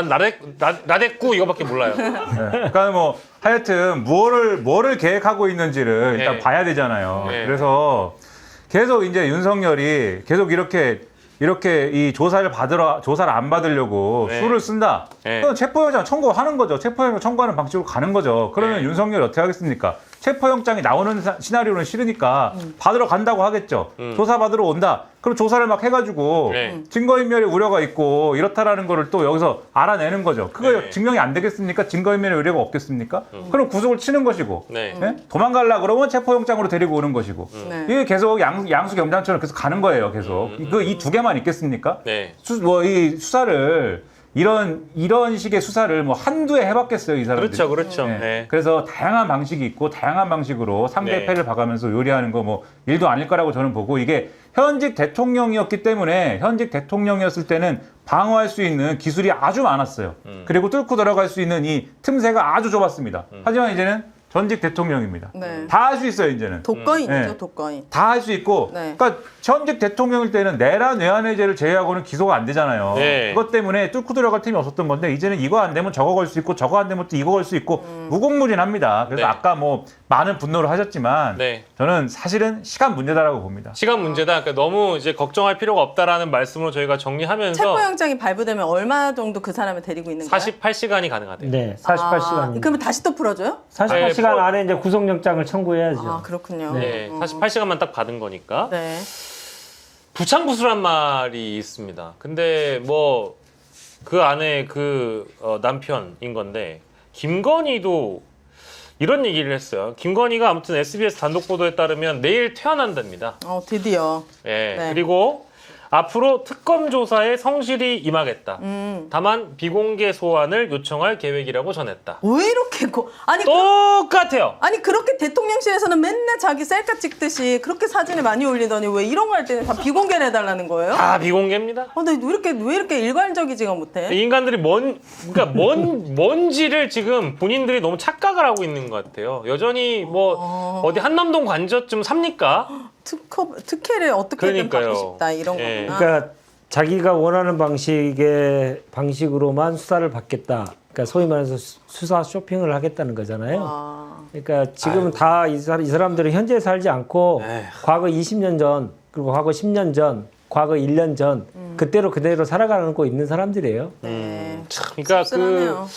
나대꾸 이거밖에 몰라요. 네. 그러니까 뭐 하여튼 뭐를 계획하고 있는지를 일단 네. 봐야 되잖아요. 네. 그래서 계속 이제 윤석열이 계속 이렇게 이 조사를 안 받으려고 네. 수를 쓴다. 네. 그럼 체포영장 청구하는 거죠. 체포영장 청구하는 방식으로 가는 거죠. 그러면 네. 윤석열이 어떻게 하겠습니까? 체포영장이 나오는 시나리오는 싫으니까 받으러 간다고 하겠죠. 조사 받으러 온다. 그럼 조사를 막 해가지고 네. 증거인멸의 우려가 있고 이렇다라는 거를 또 여기서 알아내는 거죠. 그거 네. 증명이 안 되겠습니까? 증거인멸의 우려가 없겠습니까? 그럼 구속을 치는 것이고 네. 네? 도망가려고 그러면 체포영장으로 데리고 오는 것이고 네. 이게 계속 양수 겸장처럼 계속 가는 거예요. 계속 이 두 개만 있겠습니까? 네. 이 수사를 이런 식의 수사를 뭐 한두 해 해봤겠어요, 이 사람들이. 그렇죠. 네. 네. 그래서 다양한 방식이 있고 다양한 방식으로 상대의 네. 패를 봐가면서 요리하는 거 뭐 일도 아닐 거라고 저는 보고 이게 현직 대통령이었기 때문에 현직 대통령이었을 때는 방어할 수 있는 기술이 아주 많았어요. 그리고 뚫고 들어갈 수 있는 이 틈새가 아주 좁았습니다. 하지만 이제는 전직 대통령입니다. 네. 다 할 수 있어요, 이제는. 독거인이죠, 네. 독거인. 다 할 수 있고, 네. 그러니까 전직 대통령일 때는 내란 외환해제를 제외하고는 기소가 안 되잖아요. 네. 그것 때문에 뚫고 들어갈 틈이 없었던 건데 이제는 이거 안 되면 저거 걸 수 있고 저거 안 되면 또 이거 걸 수 있고 무궁무진합니다. 그래서 네. 아까 뭐 많은 분노를 하셨지만 네. 저는 사실은 시간 문제다라고 봅니다. 시간 문제다. 그러니까 너무 이제 걱정할 필요가 없다라는 말씀으로 저희가 정리하면서 체포영장이 발부되면 얼마 정도 그 사람을 데리고 있는 거예요? 48시간이 가능하대요. 네, 48시간. 그러면 다시 또 풀어줘요? 48시간 네, 안에 이제 구속영장을 청구해야죠. 아, 그렇군요. 네, 48시간만 딱 받은 거니까. 네. 부창부수란 말이 있습니다. 근데 뭐 그 안에 그 남편인 건데 김건희도 이런 얘기를 했어요. 김건희가 아무튼 SBS 단독 보도에 따르면 내일 퇴원한답니다. 드디어. 예. 네. 그리고 앞으로 특검 조사에 성실히 임하겠다. 다만 비공개 소환을 요청할 계획이라고 전했다. 왜 이렇게 아니 똑같아요. 아니 그렇게 대통령실에서는 맨날 자기 셀카 찍듯이 그렇게 사진을 많이 올리더니 왜 이런 거 할 때는 다 비공개를 해달라는 거예요? 다 비공개입니다. 근데 왜 이렇게 일괄적이지가 못해? 인간들이 뭔지를 지금 본인들이 너무 착각을 하고 있는 것 같아요. 여전히 뭐 어디 한남동 관저쯤 삽니까? 특혜를 어떻게든 그러니까요. 받고 싶다 이런 예. 거구나. 그러니까 자기가 원하는 방식으로만 수사를 받겠다. 그러니까 소위 말해서 수사 쇼핑을 하겠다는 거잖아요. 그러니까 지금은 다 이 사람들은 현재 살지 않고 에휴. 과거 20년 전, 그리고 과거 10년 전, 과거 1년 전 그대로 살아가고 있는 사람들이에요. 네. 그러니까 씁쓸하네요.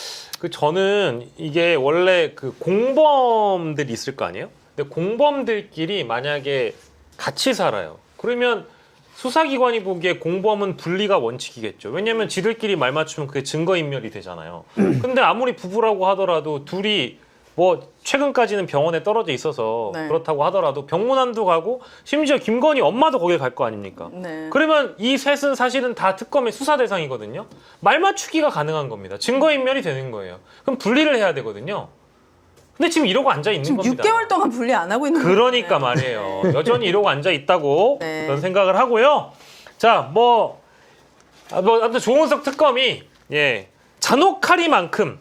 저는 이게 원래 그 공범들이 있을 거 아니에요? 근데 공범들끼리 만약에 같이 살아요. 그러면 수사기관이 보기에 공범은 분리가 원칙이겠죠. 왜냐하면 지들끼리 말 맞추면 그게 증거인멸이 되잖아요. 근데 아무리 부부라고 하더라도 둘이 뭐 최근까지는 병원에 떨어져 있어서 네. 그렇다고 하더라도 병문안도 가고 심지어 김건희 엄마도 거기에 갈 거 아닙니까? 네. 그러면 이 셋은 사실은 다 특검의 수사 대상이거든요. 말 맞추기가 가능한 겁니다. 증거인멸이 되는 거예요. 그럼 분리를 해야 되거든요. 근데 지금 이러고 앉아 있는 지금 겁니다. 6개월 동안 분리 안 하고 있는 그러니까 거예요. 말이에요. 여전히 이러고 앉아 있다고 네. 그런 생각을 하고요. 자, 아무튼 조은석 특검이 잔혹하리만큼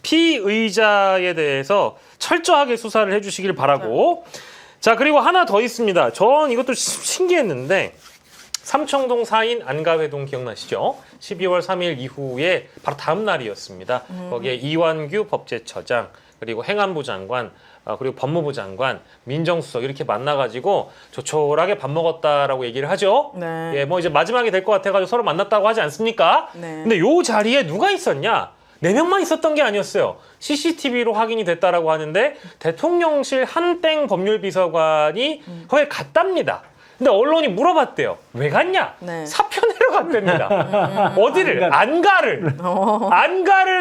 피의자에 대해서 철저하게 수사를 해주시길 바라고. 자, 그리고 하나 더 있습니다. 전 이것도 신기했는데 삼청동 4인 안가회동 기억나시죠? 12월 3일 이후에 바로 다음 날이었습니다. 거기에 이완규 법제처장, 그리고 행안부 장관, 그리고 법무부 장관, 민정수석 이렇게 만나가지고 조촐하게 밥 먹었다라고 얘기를 하죠. 네. 예, 뭐 이제 마지막이 될 것 같아가지고 서로 만났다고 하지 않습니까? 네. 근데 요 자리에 누가 있었냐? 4명만 있었던 게 아니었어요. CCTV로 확인이 됐다라고 하는데 대통령실 한땡 법률비서관이 거기 갔답니다. 근데 언론이 물어봤대요. 왜 갔냐? 네. 사표 내러 갔답니다. 어디를? 안가를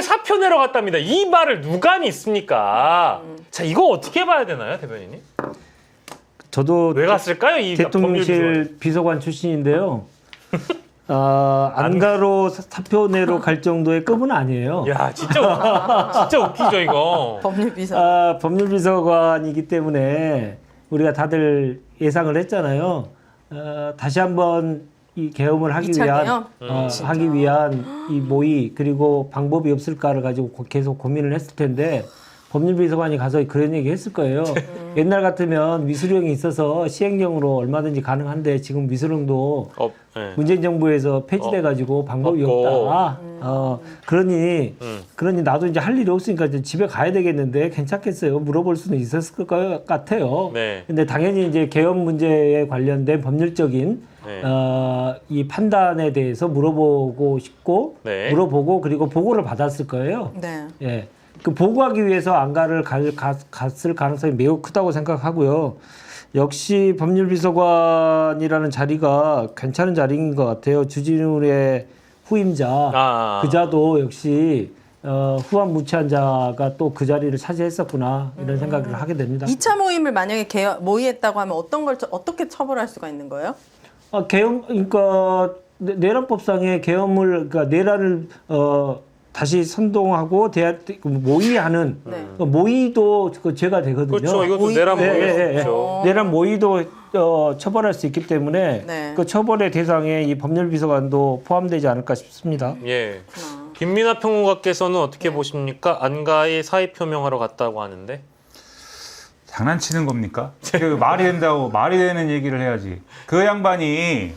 사표 내러 갔답니다. 이 말을 누가 믿습니까? 자, 이거 어떻게 봐야 되나요, 대변인님? 저도 왜 갔을까요, 이 대통령실 비서관 출신인데요. 안가로 사표 내러 갈 정도의 급은 아니에요. 야, 진짜 웃기죠, 이거. 법률비서. 법률비서관이기 때문에 우리가 다들 예상을 했잖아요. 다시 한번 이 계엄을 하기 위한 이 모의 그리고 방법이 없을까를 가지고 계속 고민을 했을 텐데 법률비서관이 가서 그런 얘기 했을 거예요. 옛날 같으면 위수령이 있어서 시행령으로 얼마든지 가능한데 지금 위수령도 문재인 정부에서 폐지돼 가지고 방법이 없다. 그러니 나도 이제 할 일이 없으니까 이제 집에 가야 되겠는데 괜찮겠어요? 물어볼 수는 있었을 것 같아요. 네. 근데 당연히 이제 계엄 문제에 관련된 법률적인 이 판단에 대해서 물어보고 싶고 물어보고 그리고 보고를 받았을 거예요. 네. 예. 그 보고하기 위해서 안가를 갔을 가능성이 매우 크다고 생각하고요. 역시 법률비서관이라는 자리가 괜찮은 자리인 것 같아요. 주진우의 후임자 그자도 역시 후한 무치한 자가 또 그 자리를 차지했었구나 이런 생각을 하게 됩니다. 2차 모임을 만약에 모의했다고 하면 어떻게 처벌할 수가 있는 거예요? 계엄 그러니까 내란법상의 계엄을 그러니까 내란을 다시 선동하고 모의하는 모의도 그 죄가 되거든요. 그렇죠. 이것도 내란 모의죠. 내란 모의도 처벌할 수 있기 때문에 그 처벌의 대상에 이 법률비서관도 포함되지 않을까 싶습니다. 예. 김민하 평론가께서는 어떻게 보십니까? 안가에 사의 표명하러 갔다고 하는데. 장난치는 겁니까? 그 말이 된다고 말이 되는 얘기를 해야지. 그 양반이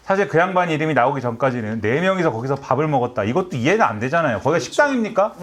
사실 그 양반 이름이 나오기 전까지는 4명이서 거기서 밥을 먹었다. 이것도 이해는 안 되잖아요. 거기가 식당입니까?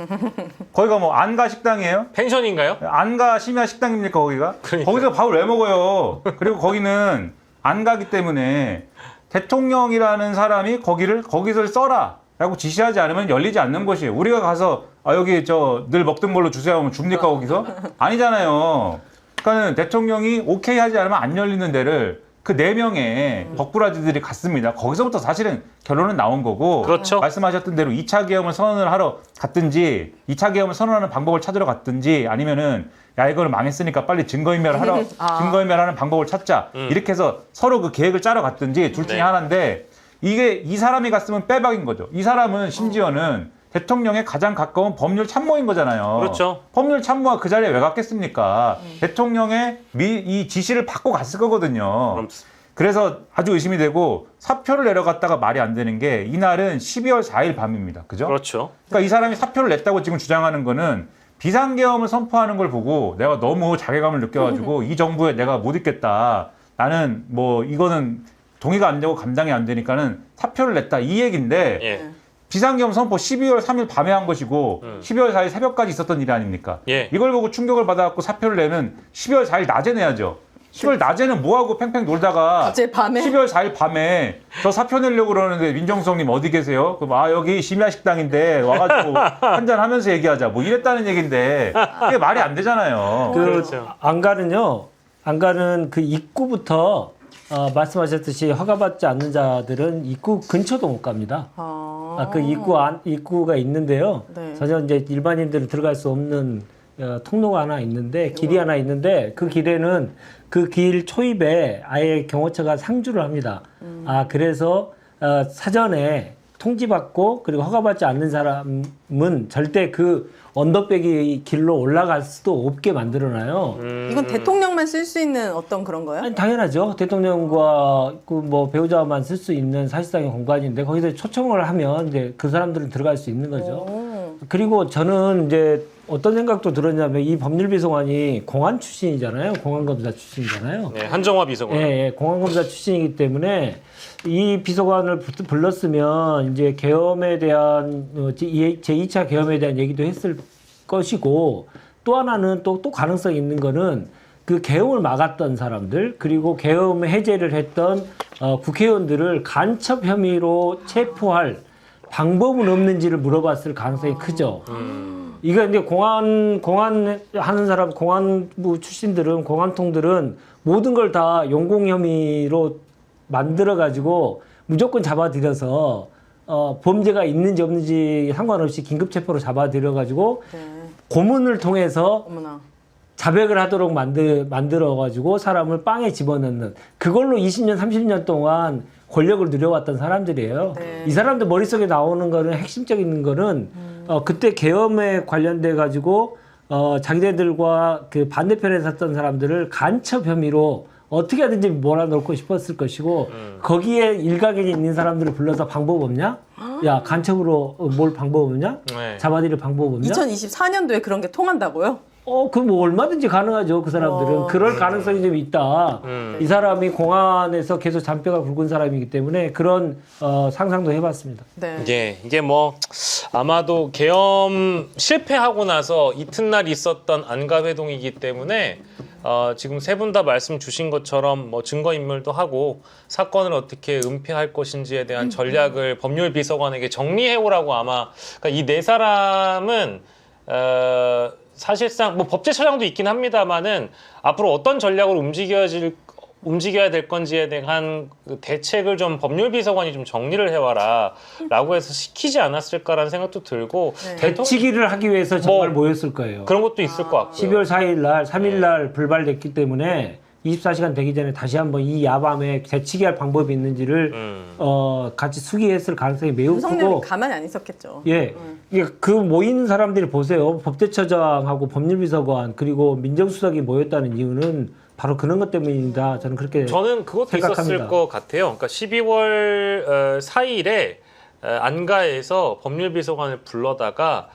거기가 뭐 안가 식당이에요? 펜션인가요? 안가 심야 식당입니까 거기가? 그러니까요. 거기서 밥을 왜 먹어요? 그리고 거기는 안가기 때문에 대통령이라는 사람이 거기서 써라 라고 지시하지 않으면 열리지 않는 곳이에요. 우리가 가서 여기 늘 먹던 걸로 주세요 하면 줍니까 거기서? 아니잖아요. 그러니까는 대통령이 오케이 하지 않으면 안 열리는 데를 그 4명의 벅부라지들이 갔습니다. 거기서부터 사실은 결론은 나온 거고. 그렇죠. 말씀하셨던 대로 2차 계엄을 선언을 하러 갔든지 2차 계엄을 선언하는 방법을 찾으러 갔든지 아니면은 야 이거는 망했으니까 빨리 증거인멸하는 방법을 찾자. 이렇게 해서 서로 그 계획을 짜러 갔든지 둘 중에 네. 하나인데 이게 이 사람이 갔으면 빼박인 거죠. 이 사람은 심지어는 대통령의 가장 가까운 법률 참모인 거잖아요. 그렇죠. 법률 참모가 그 자리에 왜 갔겠습니까? 대통령의 이 지시를 받고 갔을 거거든요. 그럼 그래서 아주 의심이 되고 사표를 내려갔다가 말이 안 되는 게 이날은 12월 4일 밤입니다. 그죠? 그렇죠. 그러니까 이 사람이 사표를 냈다고 지금 주장하는 거는 비상계엄을 선포하는 걸 보고 내가 너무 자괴감을 느껴가지고 이 정부에 내가 못 있겠다. 나는 뭐 이거는 동의가 안 되고 감당이 안 되니까는 사표를 냈다. 이 얘기인데 예. 비상계엄 선포 12월 3일 밤에 한 것이고 12월 4일 새벽까지 있었던 일이 아닙니까? 예. 이걸 보고 충격을 받아갖고 사표를 내면 12월 4일 낮에 내야죠. 10월 낮에는 뭐하고 팽팽 놀다가 어제 밤에? 12월 4일 밤에 저 사표 내려고 그러는데 민정수석님 어디 계세요? 그럼 여기 심야식당인데 와가지고 한잔 하면서 얘기하자 뭐 이랬다는 얘기인데 그게 말이 안 되잖아요. 그렇죠. 안가는 그 입구부터 말씀하셨듯이 허가받지 않는 자들은 입구 근처도 못 갑니다. 그 입구가 있는데요. 네. 전혀 이제 일반인들은 들어갈 수 없는 통로가 하나 있는데 길이 하나 있는데 그 길에는 그 길 초입에 아예 경호처가 상주를 합니다. 그래서 사전에 통지받고 그리고 허가받지 않는 사람은 절대 그 언덕배기 길로 올라갈 수도 없게 만들어놔요. 이건 대통령만 쓸 수 있는 어떤 그런 거예요? 아니, 당연하죠. 대통령과 그 뭐 배우자만 쓸 수 있는 사실상의 공간인데 거기서 초청을 하면 이제 그 사람들은 들어갈 수 있는 거죠. 그리고 저는 이제 어떤 생각도 들었냐면 이 법률비서관이 공안 출신이잖아요. 공안검사 출신이잖아요. 네, 한정화 비서관. 예, 공안검사 출신이기 때문에 이 비서관을 불렀으면 이제 계엄에 대한 제2차 계엄에 대한 얘기도 했을 것이고 또 하나는 또 가능성이 있는 거는 그 계엄을 막았던 사람들 그리고 계엄 해제를 했던 국회의원들을 간첩 혐의로 체포할 방법은 없는지를 물어봤을 가능성이 크죠. 이거 이제 공안 하는 사람, 공안부 출신들은, 공안통들은 모든 걸 다 용공 혐의로 만들어가지고 무조건 잡아들여서 범죄가 있는지 없는지 상관없이 긴급체포로 잡아들여가지고 고문을 통해서 어머나. 자백을 하도록 만들어가지고 사람을 빵에 집어넣는 그걸로 20년, 30년 동안 권력을 누려왔던 사람들이에요. 네. 이 사람들 머릿속에 나오는 거는 핵심적인 거는 그때 계엄에 관련돼 가지고 자기네들과 그 반대편에 섰던 사람들을 간첩 혐의로 어떻게 하든지 몰아넣고 싶었을 것이고 거기에 일각에 있는 사람들을 불러서 방법 없냐? 야 간첩으로 뭘 방법 없냐? 네. 잡아들일 방법 없냐? 2024년도에 그런 게 통한다고요? 그 뭐 얼마든지 가능하죠. 그 사람들은. 그럴 가능성이 좀 있다. 이 사람이 공안에서 계속 잔뼈가 굵은 사람이기 때문에 그런 상상도 해봤습니다. 네. 이게 뭐 아마도 계엄 실패하고 나서 이튿날 있었던 안가회동이기 때문에 지금 세 분 다 말씀 주신 것처럼 뭐 증거인멸도 하고 사건을 어떻게 은폐할 것인지에 대한 전략을 법률비서관에게 정리해오라고 아마 그러니까 이 네 사람은 사실상 뭐 법제처장도 있긴 합니다만은 앞으로 어떤 전략으로 움직여야 될 건지에 대한 그 대책을 좀 법률비서관이 좀 정리를 해와라라고 해서 시키지 않았을까라는 생각도 들고 대치기를 하기 위해서 정말 모였을 거예요. 그런 것도 있을 것 같고요. 12월 4일 날, 3일 날 불발됐기 때문에 24시간 되기 전에 다시 한번 이 야밤에 대치기할 방법이 있는지를 같이 수기했을 가능성이 매우 윤석열이 크고 가만히 안 있었겠죠. 예, 그 모인 사람들이 보세요. 법제처장하고 법률비서관 그리고 민정수석이 모였다는 이유는 바로 그런 것 때문이다. 저는 그렇게 저는 그것도 생각합니다. 있었을 것 같아요. 그러니까 12월 4일에 안가에서 법률비서관을 불러다가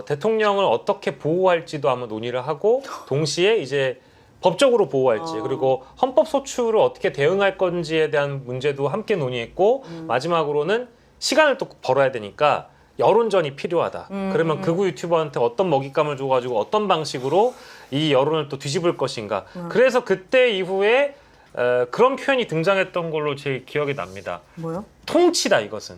대통령을 어떻게 보호할지도 한번 논의를 하고 동시에 이제 법적으로 보호할지 그리고 헌법 소추를 어떻게 대응할 건지에 대한 문제도 함께 논의했고 마지막으로는 시간을 또 벌어야 되니까 여론전이 필요하다. 그러면 극우 유튜버한테 어떤 먹잇감을 줘가지고 어떤 방식으로 이 여론을 또 뒤집을 것인가. 그래서 그때 이후에 그런 표현이 등장했던 걸로 제 기억이 납니다. 뭐요? 통치다 이것은.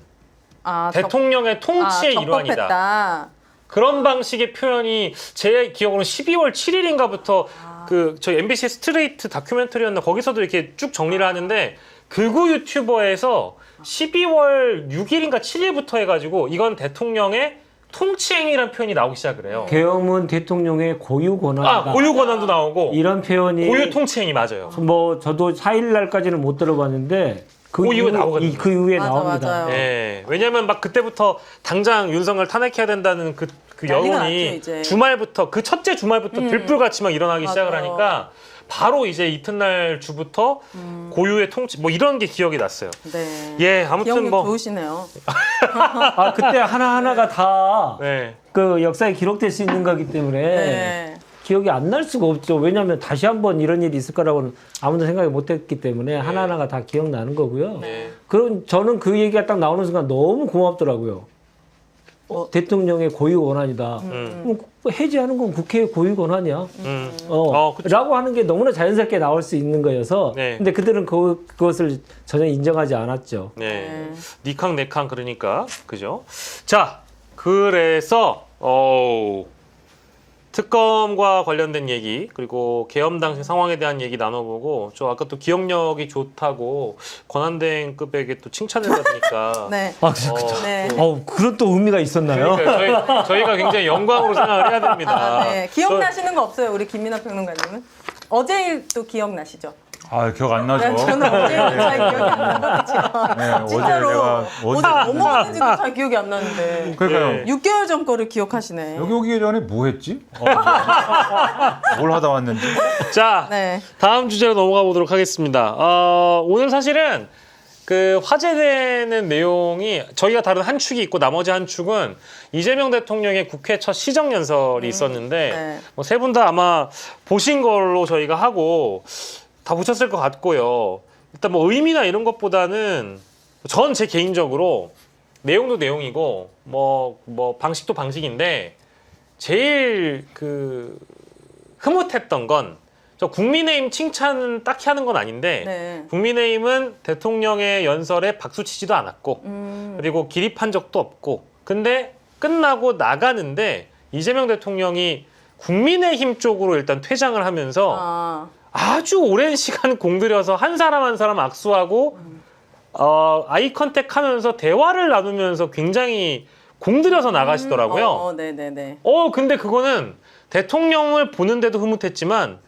아, 대통령의 통치의 일환이다. 적법했다. 그런 방식의 표현이 제 기억으로는 12월 7일인가부터 그 저희 MBC 스트레이트 다큐멘터리였나 거기서도 이렇게 쭉 정리를 하는데 극우 유튜버에서 12월 6일인가 7일부터 해가지고 이건 대통령의 통치행위라는 표현이 나오기 시작을 해요. 계엄은 대통령의 고유 권한이다. 고유 권한도 나오고 이런 표현이 고유 통치행위 맞아요. 뭐 저도 4일 날까지는 못 들어봤는데 그 이후에 나오거든요. 그 이후에 맞아, 나옵니다. 맞아요. 예, 왜냐하면 막 그때부터 당장 윤석열 탄핵해야 된다는 그 난리가 여론이 났죠, 이제. 주말부터 그 첫째 주말부터 들불같이 막 일어나기 시작을 맞아요. 하니까 바로 이제 이튿날 주부터 고유의 통치 뭐 이런 게 기억이 났어요. 네. 예, 아무튼 기억력 뭐 좋으시네요. 아 그때 하나하나가 다 네. 그 역사에 기록될 수 있는 거기 때문에 네. 기억이 안 날 수가 없죠. 왜냐하면 다시 한번 이런 일이 있을 거라고는 아무도 생각이 못했기 때문에 하나하나가 다 기억나는 거고요. 네. 그럼 저는 그 얘기가 딱 나오는 순간 너무 고맙더라고요. 대통령의 고유 권한이다. 그럼 해제하는 건 국회의 고유 권한이야. 그쵸. 라고 하는 게 너무나 자연스럽게 나올 수 있는 거여서. 네. 근데 그들은 그것을 전혀 인정하지 않았죠. 네. 니캉 네캉 그러니까 그죠? 자, 그래서 특검과 관련된 얘기 그리고 계엄 당시 상황에 대한 얘기 나눠보고 저 아까 또 기억력이 좋다고 권한대행급에게 또 칭찬을 받으니까 네. 네. 그런 또 의미가 있었나요? 그러니까 저희가 굉장히 영광으로 생각을 해야 됩니다. 아, 네. 기억나시는 거 없어요, 우리 김민하 평론가님은? 어제 일도 기억나시죠? 아, 기억 안 나죠. 네, 저는 어제 일도 잘 기억이 안 나거든요. 네, 어제 진짜로 내가 어제 뭐 먹었는지도 잘 기억이 안 나는데. 그러니까요. 네. 6개월 전 거를 기억하시네. 여기 오기 전에 뭐 했지? 뭘 하다 왔는지. 자, 네. 다음 주제로 넘어가 보도록 하겠습니다. 오늘 사실은 그 화제되는 내용이 저희가 다룬 한 축이 있고 나머지 한 축은 이재명 대통령의 국회 첫 시정연설이 있었는데 네. 뭐 세 분 다 아마 보신 걸로 저희가 하고 다 보셨을 것 같고요. 일단 뭐 의미나 이런 것보다는 전 제 개인적으로 내용도 내용이고 뭐 방식도 방식인데 제일 그 흐뭇했던 건 저 국민의힘 칭찬은 딱히 하는 건 아닌데 네. 국민의힘은 대통령의 연설에 박수 치지도 않았고 그리고 기립한 적도 없고 근데 끝나고 나가는데 이재명 대통령이 국민의힘 쪽으로 일단 퇴장을 하면서 아주 오랜 시간 공들여서 한 사람 한 사람 악수하고 아이 컨택 하면서 대화를 나누면서 굉장히 공들여서 나가시더라고요. 네네네. 근데 그거는 대통령을 보는데도 흐뭇했지만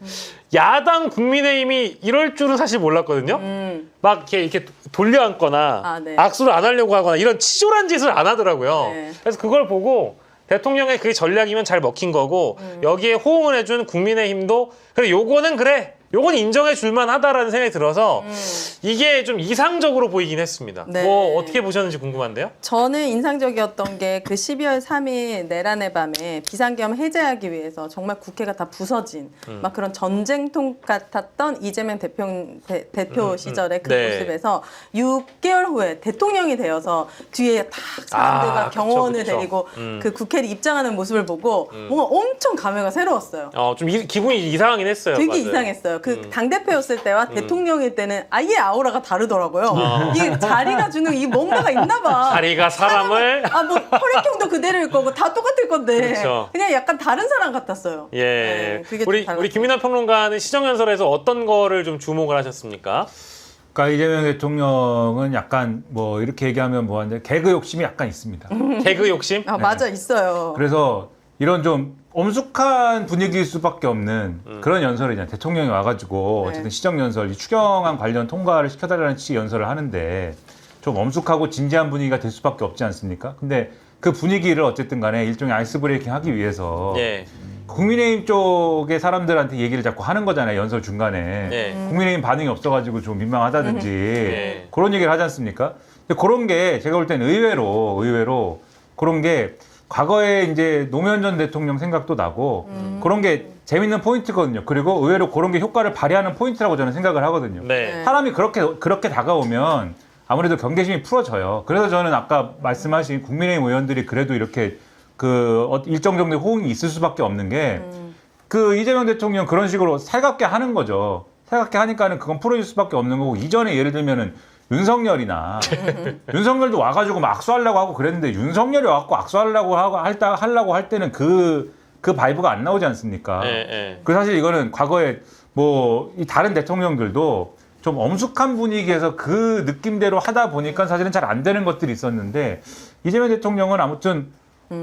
야당 국민의힘이 이럴 줄은 사실 몰랐거든요. 막 이렇게 돌려 앉거나 네. 악수를 안 하려고 하거나 이런 치졸한 짓을 안 하더라고요. 네. 그래서 그걸 보고 대통령의 그게 전략이면 잘 먹힌 거고 여기에 호응을 해준 국민의힘도 그래 요거는 그래 요건 인정해 줄만 하다라는 생각이 들어서 이게 좀 이상적으로 보이긴 했습니다. 네. 뭐 어떻게 보셨는지 궁금한데요? 저는 인상적이었던 게 그 12월 3일 내란의 밤에 비상계엄 해제하기 위해서 정말 국회가 다 부서진 막 그런 전쟁통 같았던 이재명 대표 시절의 그 네. 모습에서 6개월 후에 대통령이 되어서 뒤에 딱 사람들과 경호원을 그쵸. 데리고 그 국회를 입장하는 모습을 보고 뭔가 엄청 감회가 새로웠어요. 좀 기분이 이상하긴 했어요. 되게 맞아요. 이상했어요. 그 당대표였을 때와 대통령일 때는 아예 아우라가 다르더라고요. 이게 자리가 주는 이 뭔가가 있나 봐. 자리가 사람을 뭐 혈액형도 그대로일 거고 다 똑같을 건데 그렇죠. 그냥 약간 다른 사람 같았어요. 예. 네, 그게 좀 우리 달랐어요. 김민하 평론가는 시정연설에서 어떤 거를 좀 주목을 하셨습니까? 그러니까 이재명 대통령은 약간 뭐 이렇게 얘기하면 뭐한데 개그 욕심이 약간 있습니다. 개그 욕심? 맞아 있어요. 그래서 이런 좀 엄숙한 분위기일 수밖에 없는 그런 연설이잖아요. 대통령이 와가지고 네. 어쨌든 시정연설, 이 추경안 관련 통과를 시켜달라는 취지 연설을 하는데 좀 엄숙하고 진지한 분위기가 될 수밖에 없지 않습니까? 근데 그 분위기를 어쨌든 간에 일종의 아이스 브레이킹 하기 위해서 예. 국민의힘 쪽의 사람들한테 얘기를 자꾸 하는 거잖아요. 연설 중간에. 예. 국민의힘 반응이 없어가지고 좀 민망하다든지 네. 그런 얘기를 하지 않습니까? 근데 그런 게 제가 볼 때는 의외로 그런 게 과거에 이제 노무현 전 대통령 생각도 나고 그런 게 재밌는 포인트거든요. 그리고 의외로 그런 게 효과를 발휘하는 포인트라고 저는 생각을 하거든요. 네. 사람이 그렇게 다가오면 아무래도 경계심이 풀어져요. 그래서 저는 아까 말씀하신 국민의힘 의원들이 그래도 이렇게 일정 정도의 호응이 있을 수밖에 없는 게 이재명 대통령 그런 식으로 살갑게 하는 거죠. 살갑게 하니까는 그건 풀어줄 수밖에 없는 거고, 이전에 예를 들면은 윤석열이나 윤석열도 와가지고 막 악수하려고 하고 그랬는데, 윤석열이 와갖고 악수하려고 하려고 할 때는 그 바이브가 안 나오지 않습니까? 그 사실 이거는 과거에 이 다른 대통령들도 좀 엄숙한 분위기에서 그 느낌대로 하다 보니까 사실은 잘 안 되는 것들이 있었는데, 이재명 대통령은 아무튼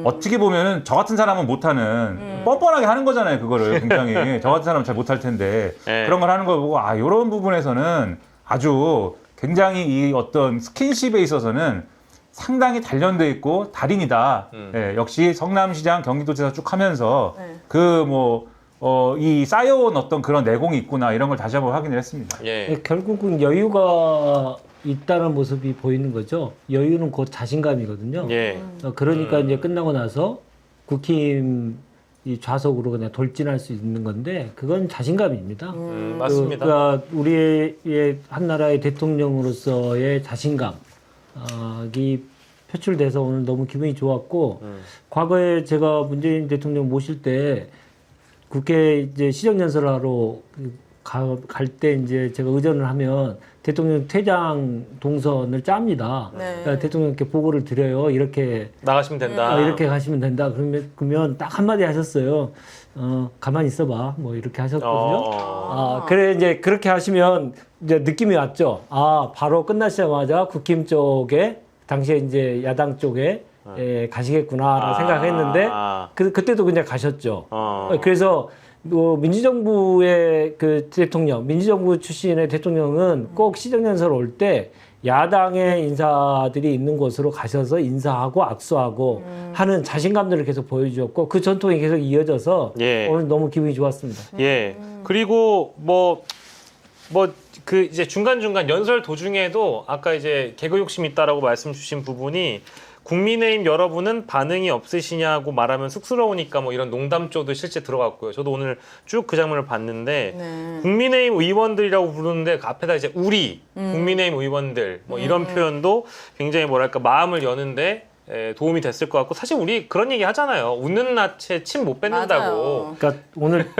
어떻게 보면은 저 같은 사람은 못하는 뻔뻔하게 하는 거잖아요. 그거를 굉장히 저 같은 사람은 잘 못할 텐데 그런 걸 하는 걸 보고 이런 부분에서는 아주 굉장히 이 어떤 스킨십에 있어서는 상당히 단련돼 있고 달인이다. 역시 성남시장, 경기도지사 쭉 하면서 이 쌓여온 어떤 그런 내공이 있구나, 이런 걸 다시 한번 확인을 했습니다. 결국은 여유가 있다는 모습이 보이는 거죠. 여유는 곧 자신감이거든요. 그러니까 이제 끝나고 나서 국힘 이 좌석으로 그냥 돌진할 수 있는 건데, 그건 자신감입니다. 맞습니다. 그러니까 우리의 한 나라의 대통령으로서의 자신감이 표출돼서 오늘 너무 기분이 좋았고, 과거에 제가 문재인 대통령 모실 때 국회 이제 시정연설을 하러 갈 때 이제 제가 의전을 하면 대통령 퇴장 동선을 짭니다. 그러니까 대통령께 보고를 드려요. 이렇게 나가시면 된다. 이렇게 가시면 된다. 그러면 딱 한마디 하셨어요. 가만히 있어봐. 뭐 이렇게 하셨거든요. 그래 이제 그렇게 하시면 이제 느낌이 왔죠. 바로 끝나시자마자 국힘 쪽에 당시에 이제 야당 쪽에 가시겠구나라고 생각했는데 그때도 그냥 가셨죠. 그래서 민주정부의 대통령, 민주정부 출신의 대통령은 꼭 시정연설 올 때 야당의 인사들이 있는 곳으로 가셔서 인사하고 악수하고 하는 자신감들을 계속 보여주었고, 그 전통이 계속 이어져서 오늘 너무 기분이 좋았습니다. 그리고 이제 중간중간 연설 도중에도 아까 이제 개그 욕심 있다라고 말씀 주신 부분이, 국민의힘 여러분은 반응이 없으시냐고 말하면 쑥스러우니까 이런 농담조도 실제 들어갔고요. 저도 오늘 쭉 그 장면을 봤는데 국민의힘 의원들이라고 부르는데 그 앞에다 이제 우리 국민의힘 의원들 이런 표현도 굉장히 마음을 여는데 도움이 됐을 것 같고, 사실 우리 그런 얘기 하잖아요. 웃는 낯에 침 못 뱉는다고. 그러니까 오늘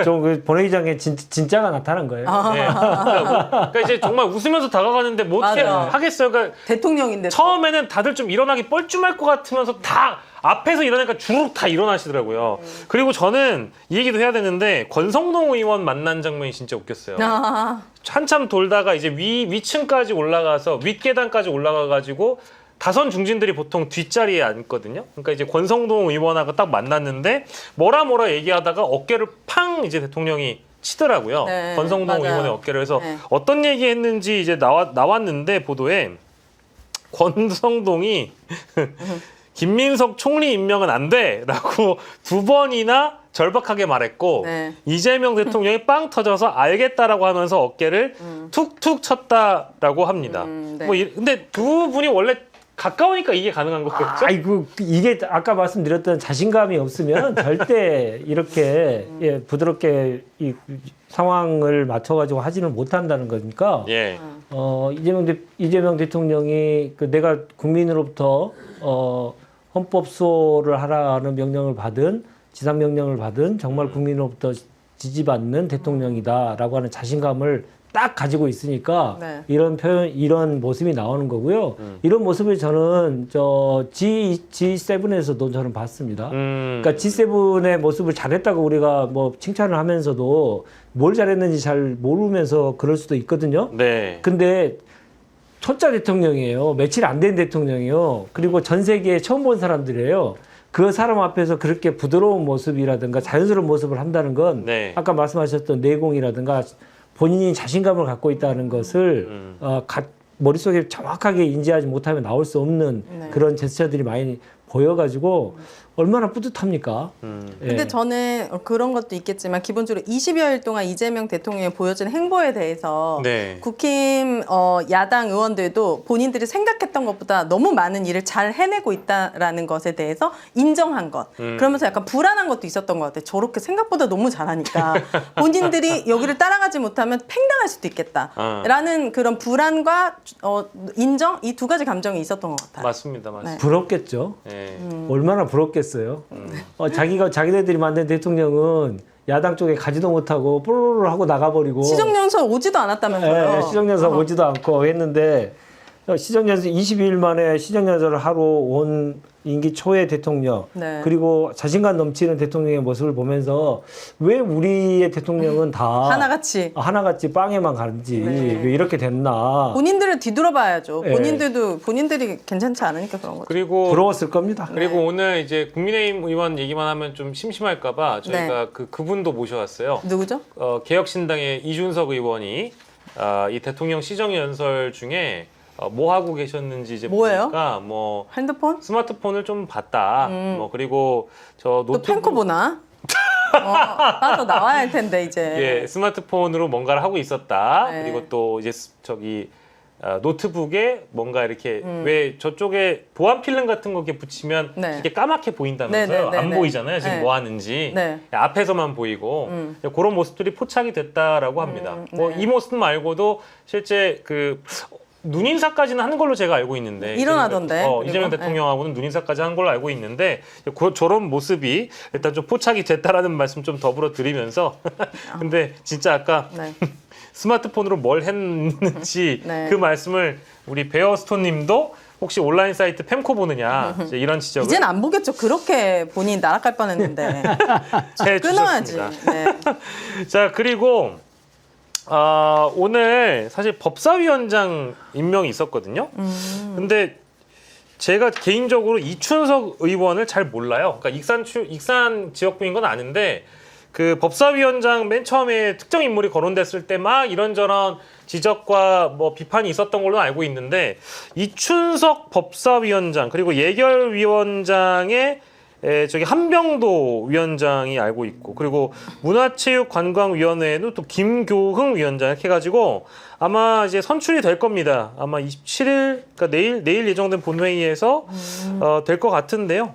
본회의장에 진짜가 나타난 거예요. 그러니까 이제 정말 웃으면서 다가가는데 뭐 어떻게 하겠어요. 그러니까 대통령인데 처음에는 다들 좀 일어나기 뻘쭘할 것 같으면서 다 앞에서 일어나니까 주룩 다 일어나시더라고요. 그리고 저는 이 얘기도 해야 되는데, 권성동 의원 만난 장면이 진짜 웃겼어요. 한참 돌다가 이제 위층까지 올라가서 윗계단까지 올라가가지고 다선 중진들이 보통 뒷자리에 앉거든요. 그러니까 이제 권성동 의원하고 딱 만났는데 뭐라 얘기하다가 어깨를 팡 이제 대통령이 치더라고요. 권성동 의원의 어깨를. 해서 어떤 얘기했는지 이제 나왔는데 보도에 권성동이 김민석 총리 임명은 안 돼라고 2번이나 절박하게 말했고, 이재명 대통령이 빵 터져서 알겠다라고 하면서 어깨를 툭툭 쳤다라고 합니다. 근데 두 분이 원래 가까우니까 이게 가능한 거겠죠? 이게 아까 말씀드렸던 자신감이 없으면 절대 이렇게 부드럽게 이 상황을 맞춰가지고 하지는 못한다는 거니까. 이재명 대통령이 내가 국민으로부터 헌법 수호를 하라는 명령을 받은, 지상 명령을 받은 정말 국민으로부터 지지받는 대통령이다라고 하는 자신감을 딱 가지고 있으니까 이런 표현, 이런 모습이 나오는 거고요. 이런 모습을 저는 G7에서도 저는 봤습니다. 그러니까 G7의 모습을 잘했다고 우리가 칭찬을 하면서도 뭘 잘했는지 잘 모르면서 그럴 수도 있거든요. 근데 초짜 대통령이에요. 며칠 안 된 대통령이에요. 그리고 전 세계에 처음 본 사람들이에요. 그 사람 앞에서 그렇게 부드러운 모습이라든가 자연스러운 모습을 한다는 건 아까 말씀하셨던 내공이라든가 본인이 자신감을 갖고 있다는 것을 머릿속에 정확하게 인지하지 못하면 나올 수 없는 그런 제스처들이 많이 보여가지고 얼마나 뿌듯합니까? 예. 근데 저는 그런 것도 있겠지만 기본적으로 20여일 동안 이재명 대통령이 보여준 행보에 대해서 네. 국힘 야당 의원들도 본인들이 생각했던 것보다 너무 많은 일을 잘 해내고 있다라는 것에 대해서 인정한 것. 그러면서 약간 불안한 것도 있었던 것 같아요. 저렇게 생각보다 너무 잘하니까 본인들이 여기를 따라가지 못하면 팽당할 수도 있겠다라는 그런 불안과 인정 이 두 가지 감정이 있었던 것 같아요. 맞습니다, 맞습니다. 부럽겠죠. 네. 얼마나 부럽겠어요. 자기네들이 만든 대통령은 야당 쪽에 가지도 못하고 뽀로로 하고 나가버리고 시정연설 오지도 않았다면서요. 시정연설 오지도 않고 했는데 시정연설 22일 만에 시정연설을 하러 온 임기 초의 대통령 네. 그리고 자신감 넘치는 대통령의 모습을 보면서 왜 우리의 대통령은 다 하나같이 빵에만 가는지 네. 왜 이렇게 됐나 본인들을 뒤돌아봐야죠. 네. 본인들이 괜찮지 않으니까 그런 거죠. 그리고 부러웠을 겁니다. 그리고 오늘 이제 국민의힘 의원 얘기만 하면 좀 심심할까봐 저희가 그분도 모셔왔어요. 누구죠? 개혁신당의 이준석 의원이 이 대통령 시정연설 중에 뭐 하고 계셨는지 이제 뭐예요? 보니까 뭐 핸드폰? 스마트폰을 좀 봤다. 뭐 그리고 저 또 노트북 펜코 보나? 따로 나와야 할 텐데 이제. 예, 스마트폰으로 뭔가를 하고 있었다. 네. 그리고 또 이제 저기 노트북에 뭔가 이렇게 왜 저쪽에 보안 필름 같은 거 이렇게 붙이면 네. 이렇게 까맣게 보인다면서요. 네, 네, 안 네, 보이잖아요. 지금 네. 뭐 하는지. 네. 앞에서만 보이고 그런 모습들이 포착이 됐다라고 합니다. 뭐 네. 이 모습 말고도 실제 그 눈인사까지는 하는 걸로 제가 알고 있는데 일어나던데, 이재명 그리고? 대통령하고는 눈인사까지 한 걸로 알고 있는데 저런 모습이 일단 좀 포착이 됐다라는 말씀 좀 더불어 드리면서 근데 진짜 아까 네. 스마트폰으로 뭘 했는지 네. 그 말씀을 우리 베어스톤님도 혹시 온라인 사이트 팸코 보느냐 이제 이런 지적을 이제는 안 보겠죠. 그렇게 본인이 날아갈 뻔했는데. 끊어야지. 해주셨습니다. 네. 자 그리고 오늘 사실 법사위원장 임명이 있었거든요. 근데 제가 개인적으로 이춘석 의원을 잘 몰라요. 그러니까 익산 지역구인 건 아는데 그 법사위원장 맨 처음에 특정 인물이 거론됐을 때 막 이런저런 지적과 뭐 비판이 있었던 걸로 알고 있는데 이춘석 법사위원장 그리고 예결위원장의 저기 한병도 위원장이 알고 있고 그리고 문화체육관광위원회에는 또 김교흥 위원장 이렇게 해가지고 아마 이제 선출이 될 겁니다. 아마 27일 그러니까 내일 예정된 본회의에서 될 것 같은데요.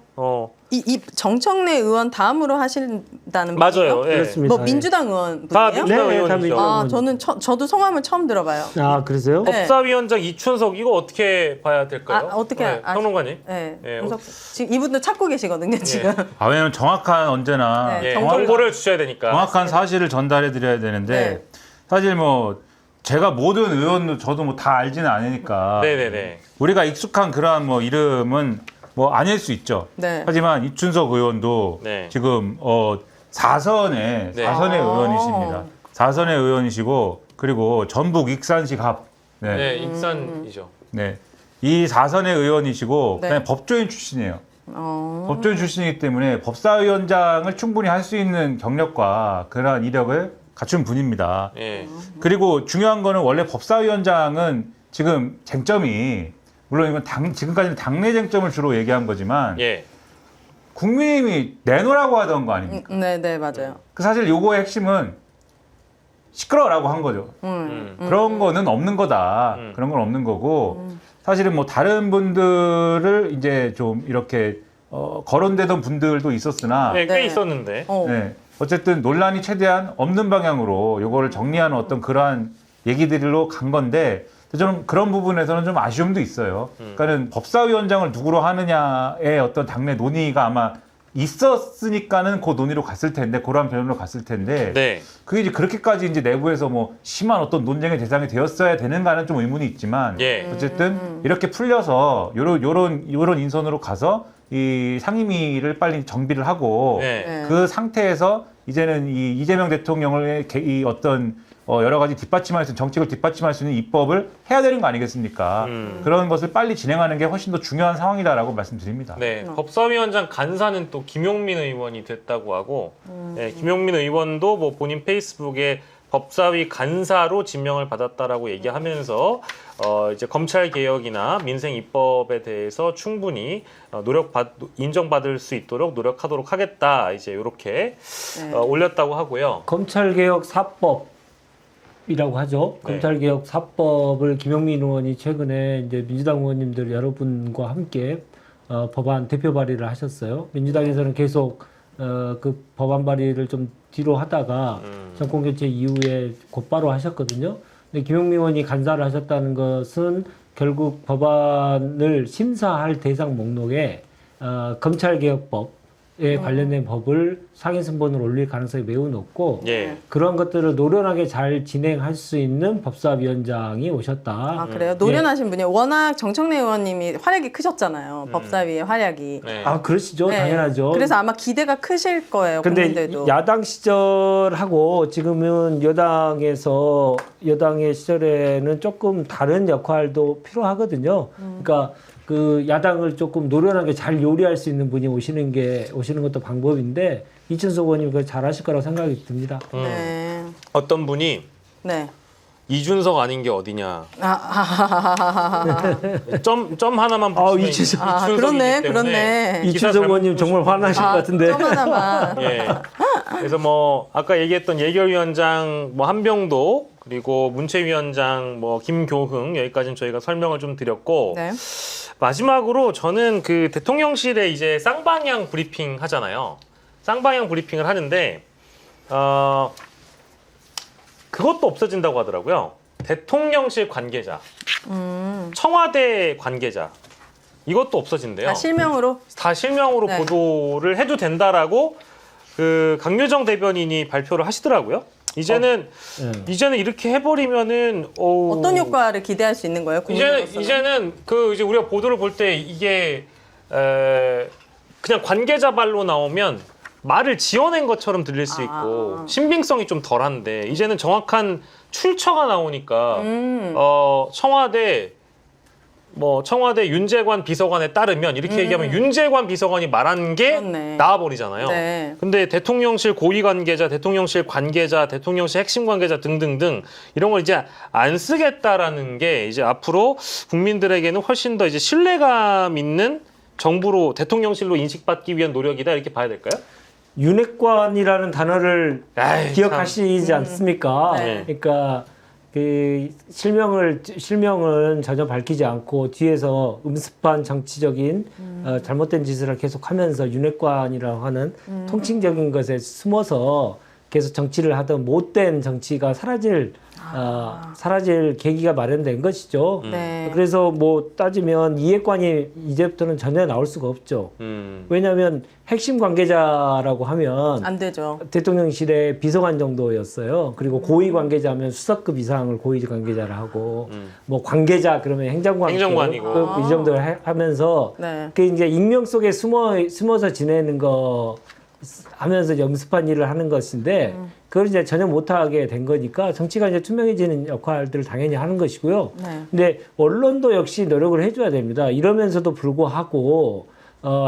이 정청래 의원 다음으로 하신다는 맞아요. 분이요? 예. 그렇습니다. 뭐 민주당 의원 다 분이에요? 민주당 네, 다 의원이죠. 민주당. 저는 저도 성함을 처음 들어봐요. 아 그러세요? 네. 법사위원장 이춘석 이거 어떻게 봐야 될까요? 어떻게 평론가님? 네. 예, 지금 이분도 찾고 계시거든요, 지금. 왜냐면 정확한 언제나 네, 예, 정보를 정보를 주셔야 되니까. 정확한 사실을 전달해 드려야 되는데 네. 사실 뭐 제가 모든 의원도 저도 뭐 다 알지는 않으니까 네네네. 우리가 익숙한 그러한 뭐 이름은 뭐 아닐 수 있죠. 네. 하지만 이춘석 의원도 네. 지금 4선의 네. 의원이십니다. 4선의 의원이시고 그리고 전북 익산시 갑. 네, 네. 익산이죠. 네. 이 4선의 의원이시고 네. 그다음에 법조인 출신이에요. 법조인 출신이기 때문에 법사위원장을 충분히 할 수 있는 경력과 그러한 이력을 갖춘 분입니다. 예. 그리고 중요한 거는 원래 법사위원장은 지금 쟁점이 물론 이건 지금까지는 당내 쟁점을 주로 얘기한 거지만 예. 국민의힘이 내놓으라고 하던 거 아닙니까? 네, 맞아요. 그 사실 요거의 핵심은 시끄러라고 한 거죠. 그런 거는 없는 거다. 그런 건 없는 거고 사실은 뭐 다른 분들을 이제 좀 이렇게 거론되던 분들도 있었으나 네, 꽤 네. 있었는데. 네. 어쨌든 논란이 최대한 없는 방향으로 요거를 정리하는 어떤 그러한 얘기들로 간 건데 저는 그런 부분에서는 좀 아쉬움도 있어요. 그러니까는 법사위원장을 누구로 하느냐의 어떤 당내 논의가 아마 있었으니까는 그 논의로 갔을 텐데 그러한 변론으로 갔을 텐데 네. 그게 이제 그렇게까지 이제 내부에서 뭐 심한 어떤 논쟁의 대상이 되었어야 되는가는 좀 의문이 있지만 예. 어쨌든 이렇게 풀려서 요런 인선으로 가서 이 상임위를 빨리 정비를 하고 네. 네. 그 상태에서 이제는 이 이재명 대통령의 이 어떤 여러 가지 뒷받침할 수 있는 정책을 뒷받침할 수 있는 입법을 해야 되는 거 아니겠습니까? 그런 것을 빨리 진행하는 게 훨씬 더 중요한 상황이다라고 말씀드립니다. 네, 법사위원장 간사는 또 김용민 의원이 됐다고 하고, 네, 김용민 의원도 뭐 본인 페이스북에 법사위 간사로 지명을 받았다라고 얘기하면서 이제 검찰 개혁이나 민생 입법에 대해서 충분히 인정받을 수 있도록 노력하도록 하겠다. 이제 이렇게 올렸다고 하고요. 검찰개혁 4법이라고 하죠. 네. 검찰개혁 4법을 김영민 의원이 최근에 이제 민주당 의원님들 여러분과 함께 법안 대표 발의를 하셨어요. 민주당에서는 계속 그 법안 발의를 좀 뒤로 하다가 정권 교체 이후에 곧바로 하셨거든요. 근데 김용민 의원이 간사를 하셨다는 것은 결국 법안을 심사할 대상 목록에 검찰개혁법에 관련된 법을 상임 선본으로 올릴 가능성이 매우 높고 예. 그런 것들을 노련하게 잘 진행할 수 있는 법사위원장이 오셨다. 아 그래요? 노련하신 분이 워낙 정청래 의원님이 활약이 크셨잖아요. 법사위의 활약이. 네. 아 그러시죠. 네. 당연하죠. 그래서 아마 기대가 크실 거예요. 근데 국민들도. 야당 시절하고 지금은 여당의 시절에는 조금 다른 역할도 필요하거든요. 그러니까 그 야당을 조금 노련하게 잘 요리할 수 있는 분이 오시는 것도 방법인데 이춘석 의원님 그거 잘하실 거라고 생각이 듭니다. 네. 어떤 분이 네. 이준석 아닌 게 어디냐. 아, 점 하나만 붙이면 이준석. 그렇네, 때문에 그렇네. 기사 이춘석 잘못 의원님 정말 화나실 것 같은데. 점 하나만. 예. 그래서 뭐 아까 얘기했던 예결위원장 뭐 한병도 그리고 문체위원장 뭐 김교흥 여기까지는 저희가 설명을 좀 드렸고 네. 마지막으로 저는 그 대통령실에 이제 쌍방향 브리핑 하잖아요. 쌍방향 브리핑을 하는데 그것도 없어진다고 하더라고요. 대통령실 관계자, 청와대 관계자 이것도 없어진대요. 아, 실명으로? 다 실명으로 네. 보도를 해도 된다라고 그 강유정 대변인이 발표를 하시더라고요. 이제는 이렇게 해버리면은 어떤 효과를 기대할 수 있는 거예요? 국민으로서는? 이제는 그 이제 우리가 보도를 볼 때 이게 그냥 관계자 발로 나오면 말을 지어낸 것처럼 들릴 수 있고 신빙성이 좀 덜한데 이제는 정확한 출처가 나오니까 청와대 윤재관 비서관에 따르면 이렇게 얘기하면 윤재관 비서관이 말한 게 그렇네. 나와버리잖아요. 네. 근데 대통령실 고위 관계자, 대통령실 관계자, 대통령실 핵심 관계자 등등등 이런 걸 이제 안 쓰겠다라는 게 이제 앞으로 국민들에게는 훨씬 더 이제 신뢰감 있는 정부로 대통령실로 인식받기 위한 노력이다 이렇게 봐야 될까요? 윤핵관이라는 단어를 아이, 기억하시지 않습니까? 네. 그러니까 그 실명은 전혀 밝히지 않고 뒤에서 음습한 정치적인 잘못된 짓을 계속하면서 윤핵관이라고 하는 통칭적인 것에 숨어서 계속 정치를 하던 못된 정치가 사라질 계기가 마련된 것이죠. 네. 그래서 뭐 따지면 이해관이 이제부터는 전혀 나올 수가 없죠. 왜냐하면 핵심 관계자라고 하면 안 되죠. 대통령실의 비서관 정도였어요. 그리고 고위 관계자면 수석급 이상을 고위 관계자를 하고 뭐 관계자 그러면 행정관이고. 이 정도를 하면서 네. 그 이제 익명 속에 숨어서 지내는 거 하면서 염습한 일을 하는 것인데 그걸 이제 전혀 못하게 된 거니까 정치가 이제 투명해지는 역할들을 당연히 하는 것이고요. 네. 근데 언론도 역시 노력을 해줘야 됩니다. 이러면서도 불구하고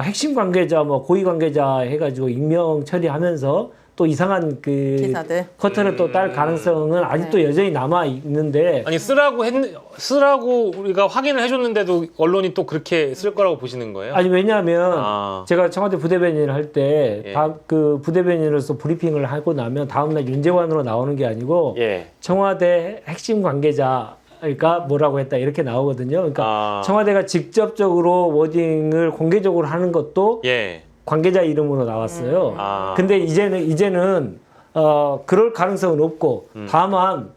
핵심 관계자, 뭐 고위 관계자 해가지고 익명 처리하면서 또 이상한 그 기사들. 커터를 또 딸 가능성은 아직도 여전히 남아 있는데 아니 쓰라고 우리가 확인을 해줬는데도 언론이 또 그렇게 쓸 거라고 보시는 거예요? 아니 왜냐하면 아. 제가 청와대 부대변인을 할 때 예. 그 부대변인으로서 브리핑을 하고 나면 다음날 윤재관으로 나오는 게 아니고 예. 청와대 핵심 관계자가 뭐라고 했다 이렇게 나오거든요. 그러니까 청와대가 직접적으로 워딩을 공개적으로 하는 것도 예. 관계자 이름으로 나왔어요. 근데 이제는 그럴 가능성은 없고 다만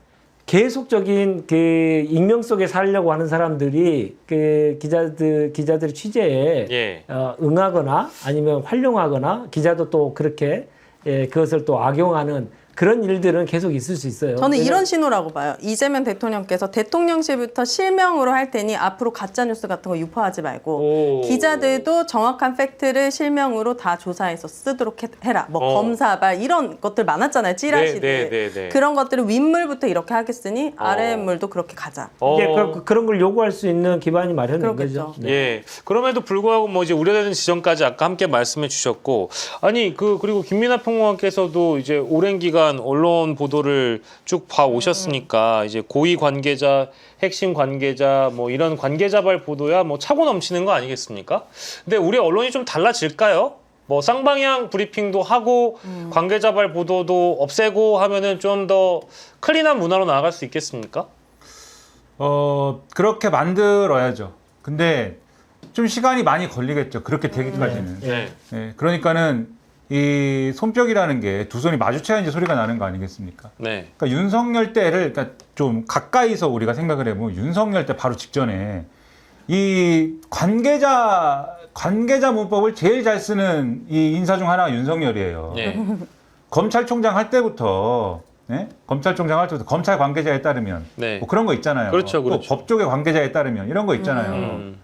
계속적인 그 익명 속에 살려고 하는 사람들이 그 기자들 취재에 예. 응하거나 아니면 활용하거나 기자도 또 그렇게 그것을 또 악용하는 그런 일들은 계속 있을 수 있어요. 저는 이런 신호라고 봐요. 이재명 대통령께서 대통령실부터 실명으로 할 테니 앞으로 가짜뉴스 같은 거 유포하지 말고 기자들도 정확한 팩트를 실명으로 다 조사해서 쓰도록 해라. 뭐 검사발 이런 것들 많았잖아요. 찌라시들. 네. 그런 것들을 윗물부터 이렇게 하겠으니 아랫물도 그렇게 가자. 이제 그런 걸 요구할 수 있는 기반이 마련된 그렇겠죠. 거죠. 네. 예. 그럼에도 불구하고 뭐 이제 우려되는 지점까지 아까 함께 말씀해 주셨고 아니 그리고 김민하 평론가께서도 이제 오랜 기간 25년간 언론 보도를 쭉 봐 오셨으니까 이제 고위 관계자, 핵심 관계자 뭐 이런 관계자발 보도야 뭐 차고 넘치는 거 아니겠습니까? 근데 우리 언론이 좀 달라질까요? 뭐 쌍방향 브리핑도 하고 관계자발 보도도 없애고 하면은 좀 더 클린한 문화로 나아갈 수 있겠습니까? 그렇게 만들어야죠. 근데 좀 시간이 많이 걸리겠죠. 그렇게 되기까지는. 네. 네, 그러니까는 이 손뼉이라는 게 두 손이 마주쳐야 이제 소리가 나는 거 아니겠습니까? 네. 그러니까 윤석열 때를 그러니까 좀 가까이서 우리가 생각을 해보면 윤석열 때 바로 직전에 이 관계자 문법을 제일 잘 쓰는 이 인사 중 하나가 윤석열이에요. 네. 검찰총장 할 때부터 검찰총장 할 때부터 검찰 관계자에 따르면 네. 뭐 그런 거 있잖아요. 그렇죠, 또 그렇죠. 법조계 관계자에 따르면 이런 거 있잖아요.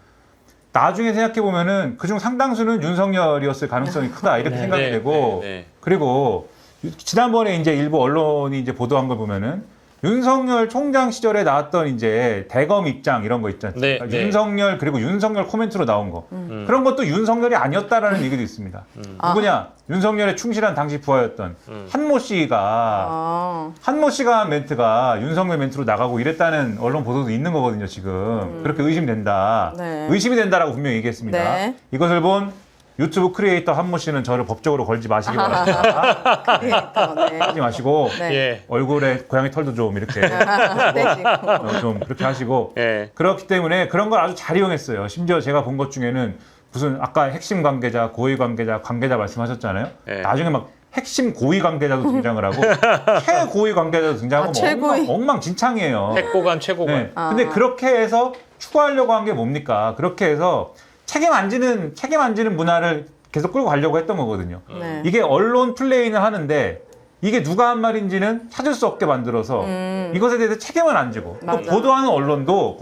나중에 생각해 보면은 그중 상당수는 윤석열이었을 가능성이 크다 이렇게 생각이 네, 되고 네. 그리고 지난번에 이제 일부 언론이 이제 보도한 걸 보면은 윤석열 총장 시절에 나왔던 이제 대검 입장 이런 거 있잖아요. 네, 그러니까 네. 윤석열 그리고 윤석열 코멘트로 나온 거 그런 것도 윤석열이 아니었다라는 얘기도 있습니다. 누구냐? 윤석열의 충실한 당시 부하였던 한모 씨가 한모 씨가 한 멘트가 윤석열 멘트로 나가고 이랬다는 언론 보도도 있는 거거든요. 지금 그렇게 의심된다. 네. 의심이 된다라고 분명히 얘기했습니다. 네. 이것을 본 유튜브 크리에이터 한모 씨는 저를 법적으로 걸지 마시기 바랍니다. 그러니까, 네. 하지 마시고 네. 예. 얼굴에 고양이 털도 좀 이렇게 네, 좀 그렇게 하시고 예. 그렇기 때문에 그런 걸 아주 잘 이용했어요. 심지어 제가 본 것 중에는 무슨 아까 핵심 관계자, 고위 관계자, 관계자 말씀하셨잖아요. 예. 나중에 막 핵심 고위 관계자도 등장을 하고 최고위 관계자도 등장하고 최고위. 엉망진창이에요. 핵고관, 최고관. 네. 근데 그렇게 해서 추구하려고 한 게 뭡니까? 그렇게 해서 책임 안 지는 문화를 계속 끌고 가려고 했던 거거든요. 네. 이게 언론 플레이는 하는데 이게 누가 한 말인지는 찾을 수 없게 만들어서 이것에 대해서 책임을 안 지고 또 맞아. 보도하는 언론도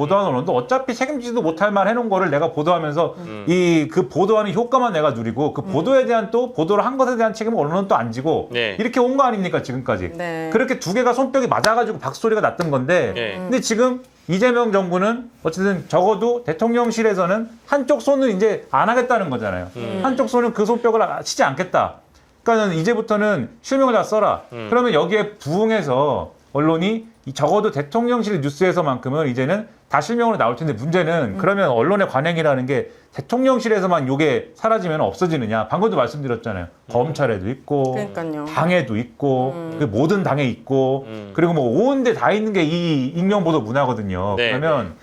어차피 책임지도 못할 말 해놓은 거를 내가 보도하면서 이 그 보도하는 효과만 내가 누리고 그 보도에 대한 또 보도를 한 것에 대한 책임은 언론은 또 안 지고 네. 이렇게 온 거 아닙니까 지금까지. 네. 그렇게 두 개가 손뼉이 맞아가지고 박소리가 났던 건데 네. 근데 지금 이재명 정부는 어쨌든 적어도 대통령실에서는 한쪽 손은 이제 안 하겠다는 거잖아요. 한쪽 손은 그 손뼉을 치지 않겠다. 그러니까는 이제부터는 실명을 다 써라. 그러면 여기에 부응해서 언론이 적어도 대통령실 뉴스에서만큼은 이제는 다 실명으로 나올 텐데 문제는 그러면 언론의 관행이라는 게 대통령실에서만 이게 사라지면 없어지느냐. 방금도 말씀드렸잖아요. 검찰에도 있고 그러니까요. 당에도 있고 그 모든 당에 있고 그리고 뭐 온 데 다 있는 게 이 익명보도 문화거든요. 네, 그러면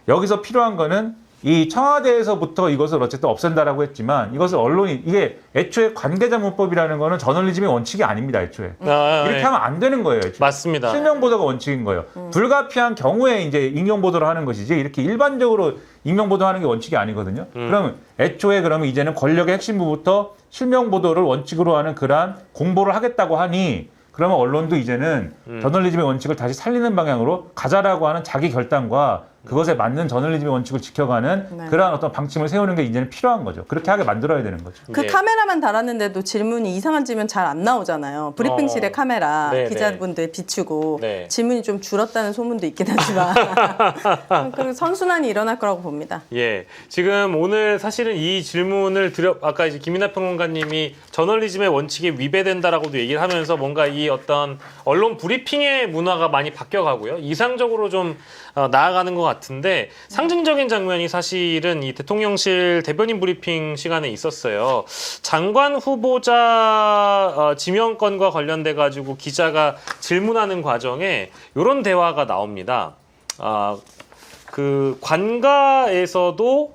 여기서 필요한 거는 이 청와대에서부터 이것을 어쨌든 없앤다라고 했지만 이것을 언론이 이게 애초에 관계자 문법이라는 거는 저널리즘의 원칙이 아닙니다. 애초에 이렇게 예. 하면 안 되는 거예요. 애초에. 맞습니다. 실명 보도가 원칙인 거예요. 불가피한 경우에 이제 익명 보도를 하는 것이지 이렇게 일반적으로 익명 보도하는 게 원칙이 아니거든요. 그러면 애초에 그러면 이제는 권력의 핵심부부터 실명 보도를 원칙으로 하는 그러한 공보를 하겠다고 하니 그러면 언론도 이제는 저널리즘의 원칙을 다시 살리는 방향으로 가자라고 하는 자기 결단과 그것에 맞는 저널리즘의 원칙을 지켜가는 네. 그러한 어떤 방침을 세우는 게 이제는 필요한 거죠. 그렇게 하게 만들어야 되는 거죠. 그 네. 카메라만 달았는데도 질문이 이상한 질문 잘 안 나오잖아요. 브리핑실의 카메라 네, 기자분들 비추고 네. 질문이 좀 줄었다는 소문도 있긴 하지만 그리고 선순환이 일어날 거라고 봅니다. 예, 지금 오늘 사실은 이 질문을 아까 이제 김이나 평론가님이 저널리즘의 원칙에 위배된다라고도 얘기를 하면서 뭔가 이 어떤 언론 브리핑의 문화가 많이 바뀌어가고요. 이상적으로 좀 나아가는 것 같은데 상징적인 장면이 사실은 이 대통령실 대변인 브리핑 시간에 있었어요. 장관 후보자 지명권과 관련돼 가지고 기자가 질문하는 과정에 이런 대화가 나옵니다. 그 관가에서도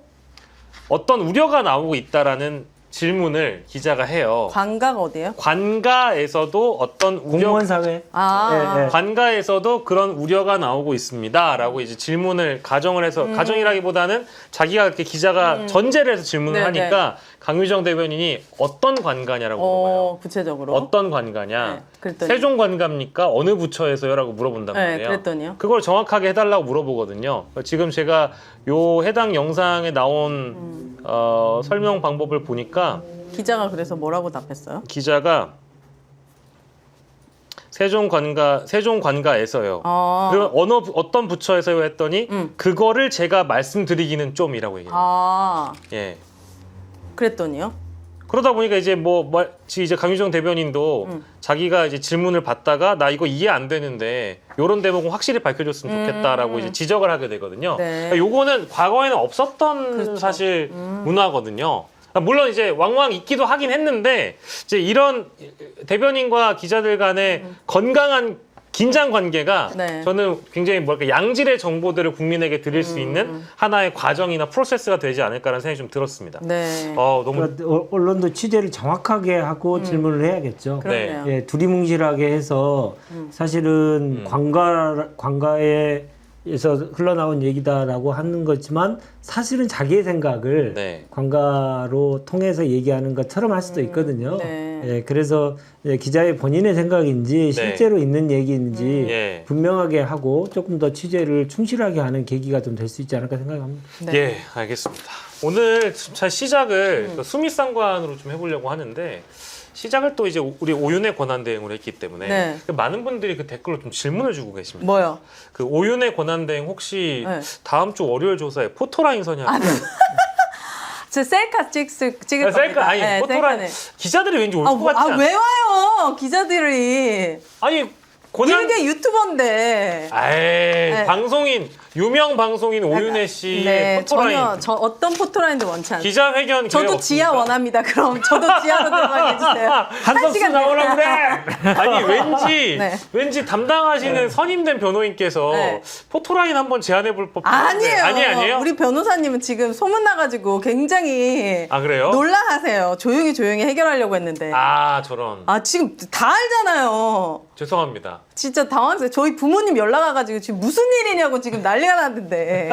어떤 우려가 나오고 있다라는 질문을 기자가 해요. 관가가 어디예요? 관가에서도 어떤 공무원 사회. 아, 예, 예. 관가에서도 그런 우려가 나오고 있습니다라고 이제 질문을 가정을 해서 가정이라기보다는 자기가 이렇게 기자가 전제를 해서 질문을 네, 하니까 강유정 대변인이 어떤 관가냐라고 물어봐요. 구체적으로. 어떤 관가냐? 네, 그랬더니. 세종관갑니까? 어느 부처에서요라고 물어본단 네, 말이에요. 그랬더니요. 그걸 정확하게 해달라고 물어보거든요. 지금 제가 요 해당 영상에 나온 설명 방법을 보니까 기자가 그래서 뭐라고 답했어요? 기자가 세종관가에서요. 그럼 어떤 부처에서요 했더니 그거를 제가 말씀드리기는 좀이라고 얘기해요. 아, 예. 그랬더니요? 그러다 보니까 이제 이제 강유정 대변인도 자기가 이제 질문을 받다가 나 이거 이해 안 되는데 이런 대목은 확실히 밝혀줬으면 좋겠다라고 이제 지적을 하게 되거든요. 네. 그러니까 요거는 과거에는 없었던 그렇죠. 사실 문화거든요. 물론 이제 왕왕 있기도 하긴 했는데 이제 이런 대변인과 기자들 간의 건강한 긴장 관계가 네. 저는 굉장히 양질의 정보들을 국민에게 드릴 수 있는 하나의 과정이나 프로세스가 되지 않을까라는 생각이 좀 들었습니다. 네. 너무 그러니까 언론도 취재를 정확하게 하고 질문을 해야겠죠. 그러네요. 예, 두리뭉실하게 해서 사실은 관가에서 흘러나온 얘기다라고 하는 거지만 사실은 자기의 생각을 네. 관가로 통해서 얘기하는 것처럼 할 수도 있거든요. 네. 예, 그래서 기자의 본인의 생각인지 실제로 있는 얘기인지 예. 분명하게 하고 조금 더 취재를 충실하게 하는 계기가 좀 될 수 있지 않을까 생각합니다. 네. 예, 알겠습니다. 오늘 잘 시작을 그 수미상관으로 좀 해보려고 하는데 시작을 또 이제 우리 오윤회 권한 대행으로 했기 때문에 네. 많은 분들이 그 댓글로 좀 질문을 주고 계십니다. 뭐요? 그 오윤회 권한 대행 혹시 네. 다음 주 월요일 조사에 포토라인 선이야? 저 셀카 찍을 겁니다. 셀카 아니 네, 포토라인 셀카는. 기자들이 왠지 올 것 같지 않아? 왜 와요? 기자들이. 아니 권한 일개 유튜버인데. 에이 방송인 유명 방송인 오윤혜 씨의 네, 포토라인 전혀 어떤 포토라인도 원치 않습니다. 기자회견 저도 기회 지하 없습니까? 원합니다. 그럼 저도 지하로 들어가게 해주세요. 한석수 시간 나오라 그래. 아니 왠지 네. 왠지 담당하시는 선임된 변호인께서 네. 포토라인 한번 제안해 볼 법한데 아니에요. 아니에요? 우리 변호사님은 지금 소문 나가지고 굉장히 아 그래요? 놀라하세요. 조용히 해결하려고 했는데. 저런 지금 다 알잖아요. 죄송합니다. 진짜 당황했어요. 저희 부모님 연락 와가지고 지금 무슨 일이냐고 지금 난리가 났는데.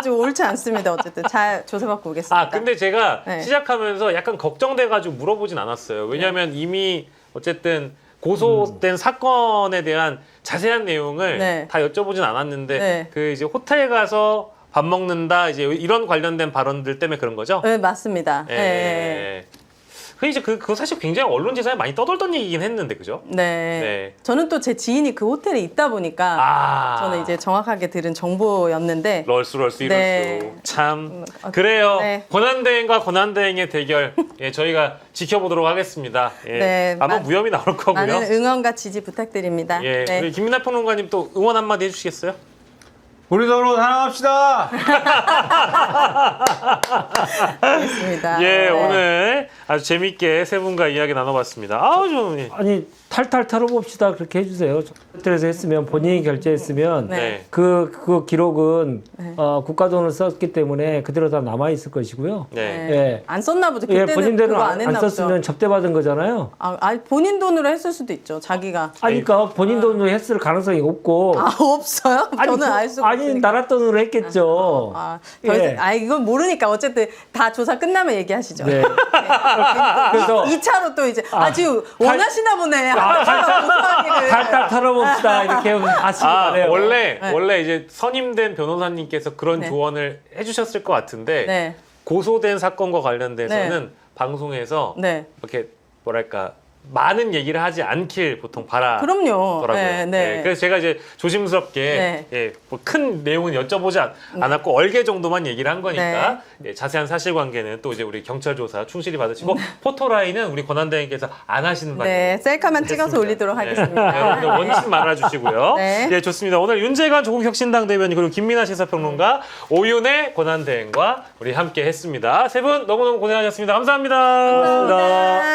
좀 옳지 않습니다. 어쨌든 잘 조사받고 오겠습니다. 근데 제가 네. 시작하면서 약간 걱정돼가지고 물어보진 않았어요. 왜냐하면 이미 어쨌든 고소된 사건에 대한 자세한 내용을 네. 다 여쭤보진 않았는데 네. 그 이제 호텔 가서 밥 먹는다 이제 이런 관련된 발언들 때문에 그런 거죠? 네, 맞습니다. 예. 네. 그 이제 그거 사실 굉장히 언론지사에 많이 떠돌던 얘기긴 했는데 그죠? 네. 네. 저는 또 제 지인이 그 호텔에 있다 보니까 저는 이제 정확하게 들은 정보였는데 럴수 이럴수 네. 참 그래요. 네. 권한대행과 권한대행의 대결 저희가 지켜보도록 하겠습니다. 네, 아마 무혐의 나올 거고요. 많은 응원과 지지 부탁드립니다. 예, 네. 우리 김민하 평론가님 또 응원 한마디 해주시겠어요? 우리 서로 사랑합시다. 알겠습니다. 예, 네. 오늘 아주 재밌게 세 분과 이야기 나눠봤습니다. 좀 아니 탈탈 털어봅시다 그렇게 해주세요. 호텔에서 했으면 본인이 결제했으면 네. 그 기록은 국가 돈을 썼기 때문에 그대로 다 남아 있을 것이고요. 네. 예. 안 썼나 보죠. 예, 그때는 본인대로 그거 안 안 했나 보죠. 썼으면 접대받은 거잖아요. 본인 돈으로 했을 수도 있죠. 자기가. 아니, 그러니까 본인 돈으로 했을 가능성이 없고. 없어요? 저는 알 수가 아니 없으니까. 나라 돈으로 했겠죠. 더 이상, 예. 이건 모르니까 어쨌든 다 조사 끝나면 얘기하시죠. 네. 그래서 2차로 또 이제 지금 원하시나 보네. 탈탈 털어봅시다 이렇게 하시기 바래요. 원래 이제 선임된 변호사님께서 그런 네. 조언을 해주셨을 것 같은데 네. 고소된 사건과 관련돼서는 방송에서 네. 이렇게 뭐랄까 많은 얘기를 하지 않길 보통 바라더라고요. 그럼요. 네, 네. 그래서 제가 이제 조심스럽게 네. 뭐 큰 내용은 여쭤보지 않았고 얼개 정도만 얘기를 한 거니까 자세한 사실관계는 또 이제 우리 경찰 조사 충실히 받으시고 포토라인은 우리 권한대행께서 안 하시는 바에 네, 셀카만 찍어서 올리도록 하겠습니다. 여러분들 원칙 말아주시고요. 네. 예, 좋습니다. 오늘 윤재관 조국혁신당 대변인 그리고 김민하 시사평론가 오윤의 권한대행과 우리 함께 했습니다. 세 분 너무너무 고생하셨습니다. 감사합니다. 감사합니다.